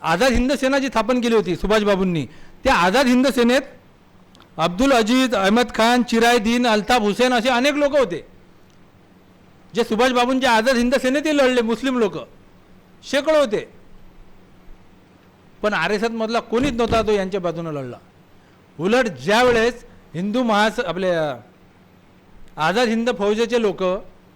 आझाद हिंद सेना जी स्थापन केली होती सुभाषबाबूंनी, त्या आझाद हिंद सेनेत अब्दुल अजीज, अहमद खान, चिरायदीन, अल्ताफ हुसेन असे अनेक लोक होते जे सुभाषबाबूंच्या आझाद हिंद सेनेतही लढले. मुस्लिम लोक शेकडो होते, पण RSS मधला कोणीच नव्हता तो यांच्या बाजूने लढला. उलट ज्या वेळेस हिंदू आपले आझाद हिंद फौजेचे लोक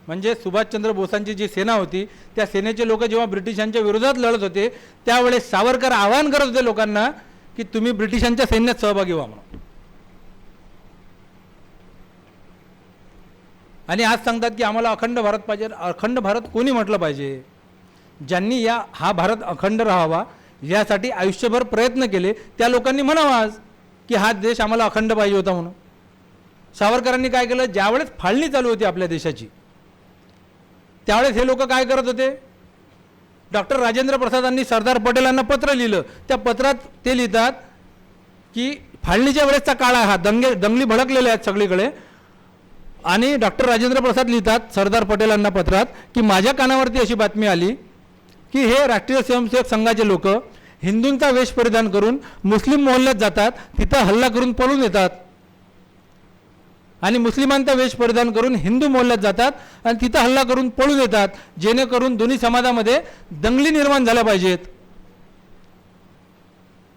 म्हणजे सुभाषचंद्र बोसांची जी सेना होती, त्या सेनेचे लोक जेव्हा ब्रिटिशांच्या विरोधात लढत होते त्यावेळेस सावरकर आवाहन करत होते लोकांना की तुम्ही ब्रिटिशांच्या सैन्यात सहभागी व्हा म्हणून. आणि आज सांगतात की आम्हाला अखंड भारत पाहिजे. अखंड भारत कोणी म्हटलं पाहिजे? ज्यांनी हा भारत अखंड राहावा यासाठी आयुष्यभर प्रयत्न केले त्या लोकांनी म्हणावं आज की हा देश आम्हाला अखंड पाहिजे होता म्हणून. सावरकरांनी काय केलं? ज्यावेळेस फाळणी चालू होती आपल्या देशाची त्यावेळेस हे लोक काय करत होते? डॉक्टर राजेंद्र प्रसादांनी सरदार पटेलांना पत्र लिहिलं. त्या पत्रात ते लिहितात की फाळणीच्या वेळेसचा काळ हा, दंगली भडकलेले आहेत सगळीकडे, आणि डॉक्टर राजेंद्र प्रसाद लिहितात सरदार पटेलांना पत्रात की माझ्या कानावरती अशी बातमी आली की हे राष्ट्रीय स्वयंसेवक संघाचे लोक हिंदूंचा वेश परिधान करून मुस्लिम मोहल्ल्यात जातात, तिथं हल्ला करून पळून येतात आणि मुस्लिमांचा वेश परिधान करून हिंदू मोहल्ल्यात जातात आणि तिथं हल्ला करून पळून येतात, जेणेकरून दोन्ही समाजामध्ये दंगली निर्माण झाल्या पाहिजेत.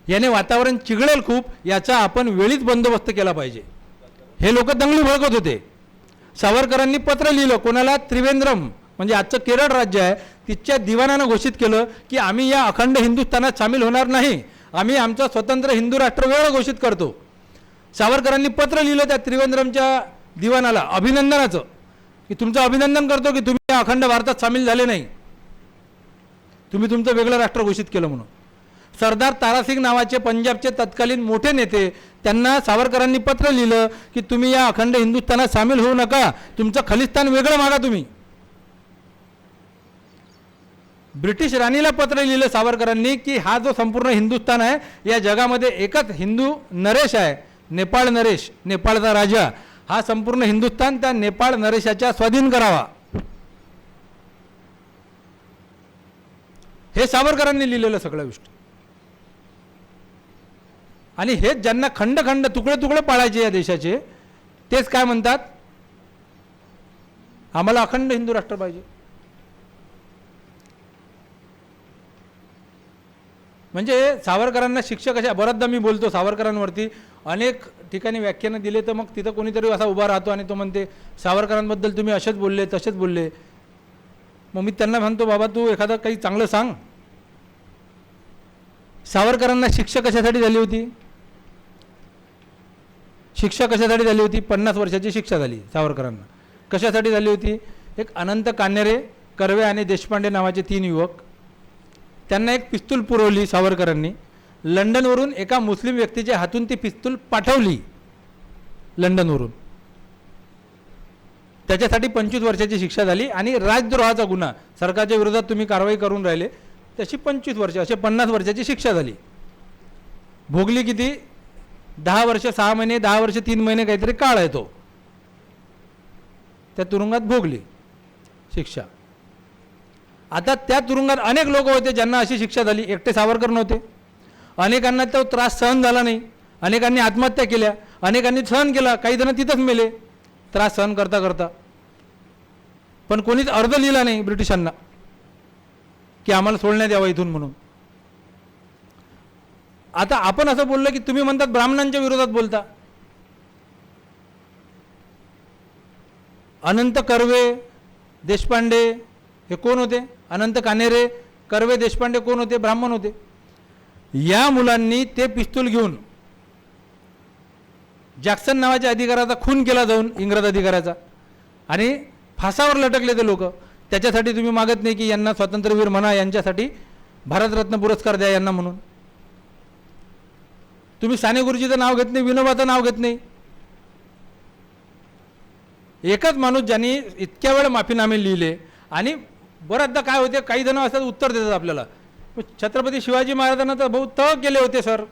याने वातावरण चिघळेल खूप, याचा आपण वेळीच बंदोबस्त केला पाहिजे. हे लोक दंगली भडकत होते. सावरकरांनी पत्र लिहिलं कोणाला? त्रिवेंद्रम म्हणजे आजचं केरळ राज्य आहे, तिथच्या दिवाणानं घोषित केलं की आम्ही या अखंड हिंदुस्थानात सामील होणार नाही, आम्ही आमचं स्वतंत्र हिंदू राष्ट्र वेगळं घोषित करतो. सावरकरांनी पत्र लिहिलं त्या त्रिवेंद्रमच्या दिवाणाला अभिनंदनाचं, की तुमचं अभिनंदन करतो की तुम्ही या अखंड भारतात सामील झाले नाही, तुम्ही तुमचं वेगळं राष्ट्र घोषित केलं म्हणून. सरदार तारासिंग नावाचे पंजाबचे तत्कालीन मोठे नेते, त्यांना सावरकरांनी पत्र लिहिलं की तुम्ही या अखंड हिंदुस्थानात सामील होऊ नका, तुमचं खलिस्तान वेगळं मागा तुम्ही. ब्रिटिश राणीला पत्र लिहिलं सावरकरांनी की हा जो संपूर्ण हिंदुस्थान आहे या जगामध्ये एकच हिंदू नरेश आहे, नेपाळ नरेश, नेपाळचा राजा. हा संपूर्ण हिंदुस्थान त्या नेपाळ नरेशाच्या स्वाधीन करावा, हे सावरकरांनी लिहिलेलं सगळं गोष्ट. आणि हेच ज्यांना खंड खंड तुकडे तुकडे पाळायचे या देशाचे, तेच काय म्हणतात? आम्हाला अखंड हिंदू राष्ट्र पाहिजे. म्हणजे सावरकरांना शिक्षा कशा? बऱ्याचदा मी बोलतो सावरकरांवरती, अनेक ठिकाणी व्याख्यानं दिले तर मग तिथं कोणीतरी असा उभा राहतो आणि तो म्हणते सावरकरांबद्दल तुम्ही असेच बोलले तसेच बोलले. मग मी त्यांना म्हणतो बाबा तू एखादं काही चांगलं सांग. सावरकरांना शिक्षा कशासाठी झाली होती? शिक्षा कशासाठी झाली होती? 50 वर्षाची शिक्षा झाली सावरकरांना. कशासाठी झाली होती? एक अनंत कान्हेरे, कर्वे आणि देशपांडे नावाचे 3 युवक, त्यांना एक पिस्तूल पुरवली सावरकरांनी. लंडनवरून एका मुस्लिम व्यक्तीच्या हातून ती पिस्तूल पाठवली लंडनवरून. त्याच्यासाठी 25 वर्षाची शिक्षा झाली. आणि राजद्रोहाचा गुन्हा, सरकारच्या विरोधात तुम्ही कारवाई करून राहिले, तशी 25 वर्ष, असे 50 वर्षाची शिक्षा झाली. भोगली किती? 10 वर्ष 6 महिने, 10 वर्ष 3 महिने काहीतरी काळ आहे तो, त्या तुरुंगात भोगली शिक्षा. आता त्या तुरुंगात अनेक लोक होते ज्यांना अशी शिक्षा झाली, एकटे सावरकर नव्हते. अनेकांना तो त्रास सहन झाला नाही, अनेकांनी आत्महत्या केल्या, अनेकांनी सहन केला, काही जण तिथंच मेले त्रास सहन करता करता. पण कोणीच अर्ज लिहिला नाही ब्रिटिशांना की आम्हाला सोडण्यात यावं इथून म्हणून. आता आपण असं बोललं की तुम्ही म्हणतात ब्राह्मणांच्या विरोधात बोलता. अनंत कर्वे, देशपांडे हे कोण होते? अनंत कान्हेरे, कर्वे, देशपांडे कोण होते? ब्राह्मण होते. या मुलांनी ते पिस्तूल घेऊन जॅक्सन नावाच्या अधिकाऱ्याचा खून केला जाऊन, इंग्रज अधिकाऱ्याचा, आणि फासावर लटकले ते लोक. त्याच्यासाठी तुम्ही मागत नाही की यांना स्वातंत्र्यवीर म्हणा, यांच्यासाठी भारतरत्न पुरस्कार द्या यांना म्हणून. तुम्ही साने गुरुजीचं नाव घेत नाही, विनोबाचं नाव घेत नाही. एकच माणूस ज्यांनी इतक्या वेळ माफीनामे लिहिले. आणि बऱ्याचदा काय होते, काही जण असतात उत्तर देतात आपल्याला, छत्रपती शिवाजी महाराजांना तर बहुत तह केले होते सर.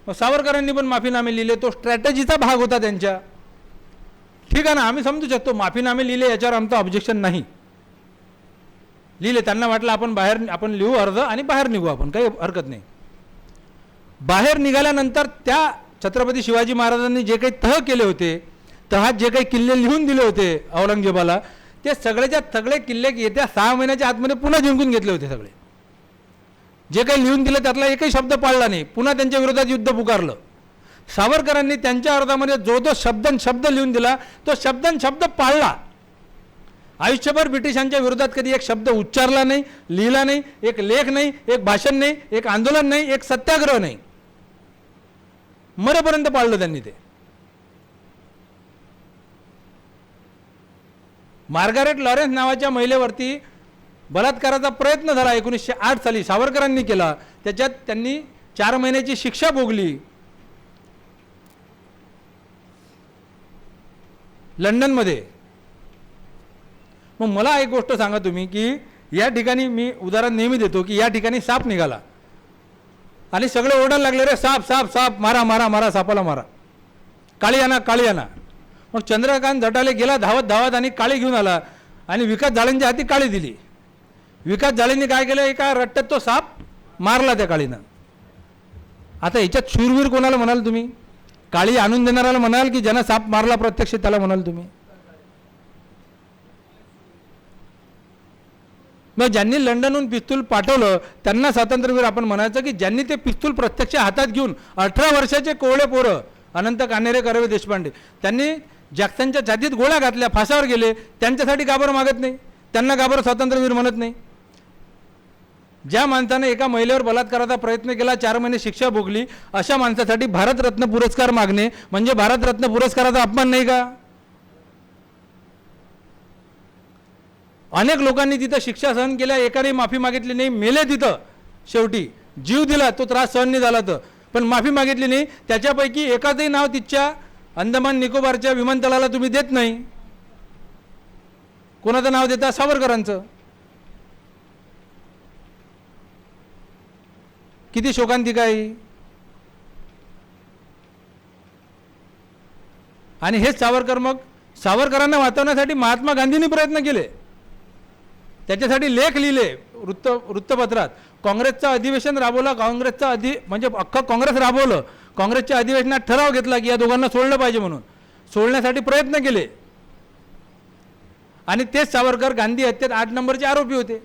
सावरकरांनी पण माफीनामे लिहिले, तो स्ट्रॅटेजीचा भाग होता त्यांच्या. ठीक आहे ना, आम्ही समजू शकतो माफीनामे लिहिले, याच्यावर आमचं ऑब्जेक्शन नाही. लिहिले, त्यांना वाटलं आपण लिहू अर्ज आणि बाहेर निघू, आपण काही हरकत नाही. बाहेर निघाल्यानंतर त्या छत्रपती शिवाजी महाराजांनी जे काही तह केले होते, तहात जे काही किल्ले लिहून दिले होते औरंगजेबाला, ते सगळेच्या सगळे किल्ले येत्या 6 महिन्याच्या आतमध्ये पुन्हा जिंकून घेतले होते सगळे. जे काही लिहून दिलं त्यातला एकही शब्द पाळला नाही, पुन्हा त्यांच्या विरोधात युद्ध पुकारलं. सावरकरांनी त्यांच्या अर्जामध्ये जो जो शब्द लिहून दिला, तो शब्द पाळला. आयुष्यभर ब्रिटिशांच्या विरोधात कधी एक शब्द उच्चारला नाही, लिहिला नाही, एक लेख नाही, एक भाषण नाही, एक आंदोलन नाही, एक सत्याग्रह नाही, मरेपर्यंत पाळलं त्यांनी ते. मार्गारेट लॉरेन्स नावाच्या महिलेवरती बलात्काराचा प्रयत्न झाला 1908 साली, सावरकरांनी केला. त्याच्यात त्यांनी 4 महिन्याची शिक्षा भोगली लंडनमध्ये. मग मला एक गोष्ट सांगा तुम्ही, की या ठिकाणी मी उदाहरण नेहमी देतो की या ठिकाणी साप निघाला आणि सगळे ओरडायला लागले, रे साप साप साप, मारा मारा मारा, सापाला मारा, काळी आणा काळी आणा. मग चंद्रकांत झटाले गेला धावत धावत आणि काळी घेऊन आला आणि विकास जाळेंच्या हाती काळी दिली. विकास जाळेंनी काय केलं, एका रट्ट्यात तो साप मारला त्या काळीनं. आता याच्यात शूरवीर कोणाला म्हणाल तुम्ही? काळी आणून देणाऱ्याला म्हणाल की ज्यानं साप मारला प्रत्यक्ष त्याला म्हणाल तुम्ही? मग ज्यांनी लंडनहून पिस्तूल पाठवलं त्यांना स्वातंत्र्यवीर आपण म्हणायचं की ज्यांनी ते पिस्तूल प्रत्यक्ष हातात घेऊन 18 वर्षाचे कोवळे पोरं अनंत कान्हेरे, कर्वे, देशपांडे त्यांनी जॅक्सनच्या छातीत गोळ्या घातल्या, फासावर गेले, त्यांच्यासाठी का बरं मागत नाही? त्यांना का बरं स्वातंत्र्यवीर म्हणत नाही? ज्या माणसाने एका महिलेवर बलात्काराचा प्रयत्न केला, 4 महिने शिक्षा भोगली, अशा माणसासाठी भारतरत्न पुरस्कार मागणे म्हणजे भारतरत्न पुरस्काराचा अपमान नाही का? अनेक लोकांनी तिथं शिक्षा सहन केल्या, एकाने माफी मागितली नाही, मेले तिथं, शेवटी जीव दिला, तो त्रास सहन नाही झाला तर, पण माफी मागितली नाही. त्याच्यापैकी एकाचंही नाव तिथच्या अंदमान निकोबारच्या विमानतळाला तुम्ही देत नाही. कोणाचं नाव देता? सावरकरांचं. किती शोकांतिका आहे. आणि हेच सावरकर, मग सावरकरांना वाचवण्यासाठी महात्मा गांधींनी प्रयत्न केले, त्याच्यासाठी लेख लिहिले वृत्तपत्रात, काँग्रेसचं अधिवेशन राबवलं, काँग्रेसचा म्हणजे अख्खं काँग्रेस राबवलं, काँग्रेसच्या अधिवेशनात ठराव घेतला की या दोघांना सोडलं पाहिजे म्हणून, सोडण्यासाठी प्रयत्न केले. आणि तेच सावरकर गांधी हत्येत 8 नंबरचे आरोपी होते.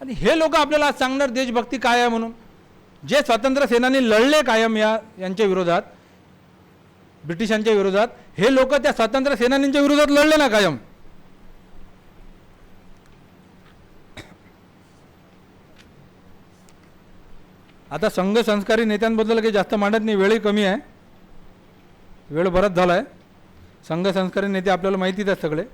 आणि हे लोक आपल्याला आज सांगणार देशभक्ती काय आहे म्हणून? जे स्वातंत्र्य सेनानी लढले कायम यांच्या विरोधात, ब्रिटिशांच्या विरोधात, हे लोक त्या स्वातंत्र्य सेनानींच्या विरोधात लढले ना कायम. आता संघ संस्कारी नेत्यांबद्दल काही जास्त मांडत नाही, वेळही कमी आहे, वेळ बराच झाला आहे. संघ संस्कारी नेते आपल्याला माहितीच आहेत सगळे.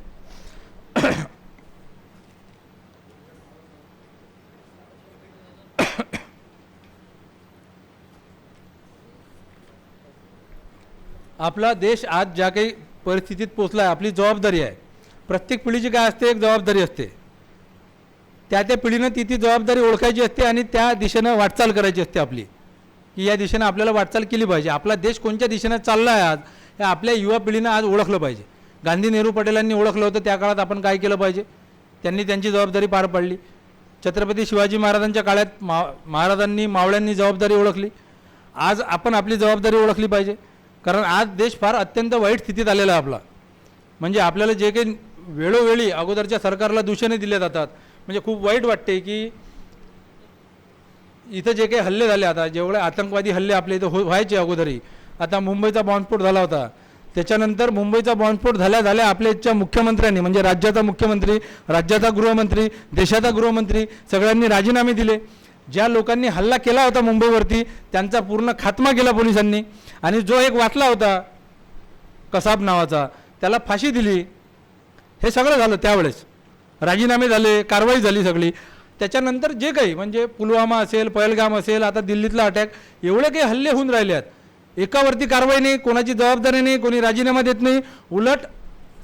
आपला देश आज ज्या काही परिस्थितीत पोचला आहे, आपली जबाबदारी आहे. प्रत्येक पिढीची काय असते, एक जबाबदारी असते. त्या पिढीनं ती जबाबदारी ओळखायची असते आणि त्या दिशेनं वाटचाल करायची असते आपली, की या दिशेनं आपल्याला वाटचाल केली पाहिजे. आपला देश कोणत्या दिशेनं चालला आहे आज, हे आपल्या युवा पिढीनं आज ओळखलं पाहिजे. गांधी, नेहरू, पटेलांनी ओळखलं होतं, त्या काळात आपण काय केलं पाहिजे, त्यांनी त्यांची जबाबदारी पार पाडली. छत्रपती शिवाजी महाराजांच्या काळात महाराजांनी, मावळ्यांनी जबाबदारी ओळखली. आज आपण आपली जबाबदारी ओळखली पाहिजे, कारण आज देश फार अत्यंत वाईट स्थितीत आलेला आहे आपला. म्हणजे आपल्याला जे काही वेळोवेळी अगोदरच्या सरकारला दूषणे दिले जातात, म्हणजे खूप वाईट वाटते की इथं जे काही हल्ले झाले, आता जेवढे आतंकवादी हल्ले आपल्या इथं व्हायचे अगोदरही, आता मुंबईचा बॉम्बस्फोट झाला होता, त्याच्यानंतर मुंबईचा बॉम्बस्फोट झाल्या आपल्या इथच्या मुख्यमंत्र्यांनी, म्हणजे राज्याचा मुख्यमंत्री, राज्याचा गृहमंत्री, देशाचा गृहमंत्री, सगळ्यांनी राजीनामे दिले. ज्या लोकांनी हल्ला केला होता मुंबईवरती त्यांचा पूर्ण खात्मा केला पोलिसांनी, आणि जो एक वाचला होता कसाब नावाचा त्याला फाशी दिली. हे सगळं झालं त्यावेळेस, राजीनामे झाले, कारवाई झाली सगळी. त्याच्यानंतर जे काही म्हणजे पुलवामा असेल, पहलगाम असेल, आता दिल्लीतला अटॅक, एवढे काही हल्ले होऊन राहिले आहेत. एकावरती कारवाई नाही, कोणाची जबाबदारी नाही, कोणी राजीनामा देत नाही. उलट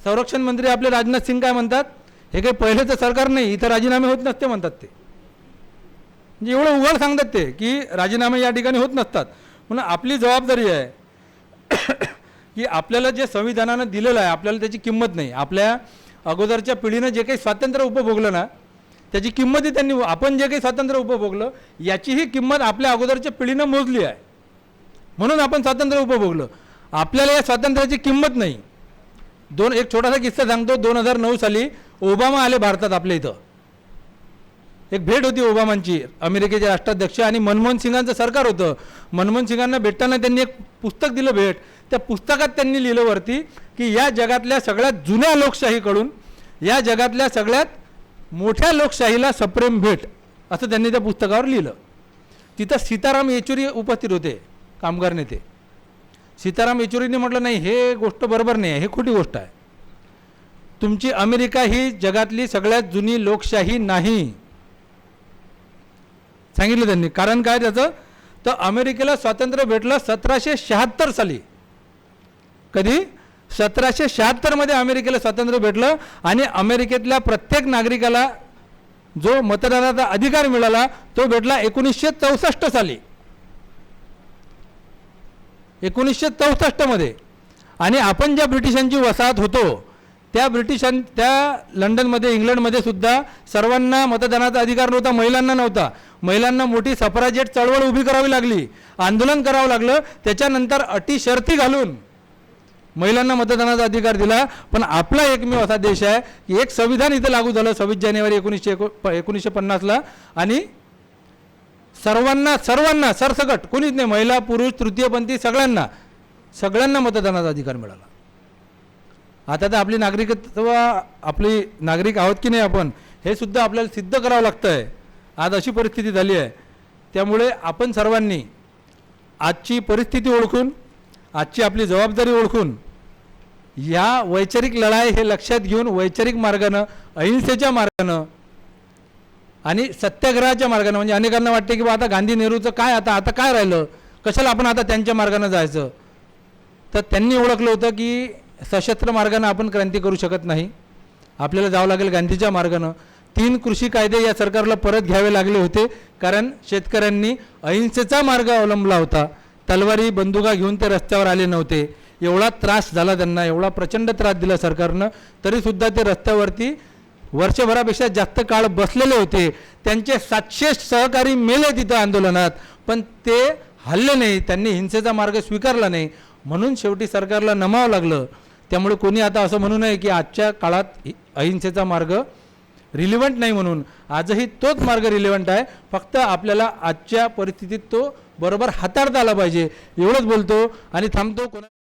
संरक्षण मंत्री आपले राजनाथ सिंग काय म्हणतात, हे काही पहिलेचं सरकार नाही, इथं राजीनामे होत नसते म्हणतात ते. म्हणजे एवढं उघड सांगतात ते की राजीनामे या ठिकाणी होत नसतात. म्हणून आपली जबाबदारी आहे की आपल्याला जे संविधानानं दिलेलं आहे आपल्याला त्याची किंमत नाही. आपल्या अगोदरच्या पिढीनं जे काही स्वातंत्र्य उपभोगलं ना त्याची किंमतही त्यांनी, आपण जे काही स्वातंत्र्य उपभोगलं याचीही किंमत आपल्या अगोदरच्या पिढीनं मोजली आहे, म्हणून आपण स्वातंत्र्य उपभोगलं. आपल्याला या स्वातंत्र्याची किंमत नाही. एक छोटासा किस्सा सांगतो. 2009 साली ओबामा आले भारतात आपल्या इथं. एक भेट होती ओबामांची, अमेरिकेचे राष्ट्राध्यक्ष, आणि मनमोहन सिंगांचं सरकार होतं. मनमोहन सिंगांना भेटताना त्यांनी एक पुस्तक दिलं भेट. त्या पुस्तकात त्यांनी लिहिलं वरती की या जगातल्या सगळ्यात जुन्या लोकशाहीकडून या जगातल्या सगळ्यात मोठ्या लोकशाहीला सप्रेम भेट, असं त्यांनी त्या पुस्तकावर लिहिलं. तिथं सीताराम येचुरी उपस्थित होते, कामगार नेते. सीताराम येचुरीने म्हटलं नाही, हे गोष्ट बरोबर नाही आहे, हे खोटी गोष्ट आहे. तुमची अमेरिका ही जगातली सगळ्यात जुनी लोकशाही नाही, सांगितलं त्यांनी. कारण काय त्याचं, तर अमेरिकेला स्वातंत्र्य भेटलं 1776 साली. कधी? 1776 मध्ये अमेरिकेला स्वातंत्र्य भेटलं. आणि अमेरिकेतल्या प्रत्येक नागरिकाला जो मतदानाचा अधिकार मिळाला तो भेटला 1964 साली. 1964मध्ये. आणि आपण ज्या ब्रिटिशांची वसाहत होतो त्या लंडनमध्ये इंग्लंडमध्ये सुद्धा सर्वांना मतदानाचा अधिकार नव्हता, महिलांना नव्हता. महिलांना मोठी सफराजेट चळवळ उभी करावी लागली, आंदोलन करावं लागलं. त्याच्यानंतर अटी शर्ती घालून महिलांना मतदानाचा अधिकार दिला. पण आपला एकमेव असा देश आहे की एक संविधान इथं लागू झालं 26 जानेवारी 1950ला. आणि सर्वांना सरसकट कोणीच नाही, महिला पुरुष तृतीयपंथी सगळ्यांना मतदानाचा अधिकार मिळाला. आता तर आपली नागरिक आहोत की नाही आपण, हे सुद्धा आपल्याला सिद्ध करावं लागतं आहे. आज अशी परिस्थिती झाली आहे. त्यामुळे आपण सर्वांनी आजची परिस्थिती ओळखून, आजची आपली जबाबदारी ओळखून या वैचारिक लढाई हे लक्षात घेऊन वैचारिक मार्गानं, अहिंसेच्या मार्गानं आणि सत्याग्रहाच्या मार्गानं, म्हणजे अनेकांना वाटते की बा आता गांधी नेहरूचं काय, आता काय राहिलं, कशाला आपण आता त्यांच्या मार्गानं जायचं. तर त्यांनी ओळखलं होतं की सशस्त्र मार्गानं आपण क्रांती करू शकत नाही, आपल्याला जावं लागेल गांधीच्या मार्गानं. 3 कृषी कायदे या सरकारला परत घ्यावे लागले होते, कारण शेतकऱ्यांनी अहिंसेचा मार्ग अवलंबला होता. तलवारी बंदुका घेऊन ते रस्त्यावर आले नव्हते. एवढा त्रास झाला त्यांना, एवढा प्रचंड त्रास दिला सरकारनं, तरीसुद्धा ते रस्त्यावरती वर्षभरापेक्षा जास्त काळ बसलेले होते. त्यांचे 700 सहकारी मेले तिथं आंदोलनात, पण ते हल्ले नाही, त्यांनी हिंसेचा मार्ग स्वीकारला नाही. म्हणून शेवटी सरकारला नमावं लागलं. त्यामुळे कोणी आता असं म्हणू नये की आजच्या काळात अहिंसेचा मार्ग रिलिव्हंट नाही म्हणून. आजही तोच मार्ग रिलिव्हंट आहे, फक्त आपल्याला आजच्या परिस्थितीत तो बरोबर हाताळता आला पाहिजे. एवढंच बोलतो आणि थांबतो.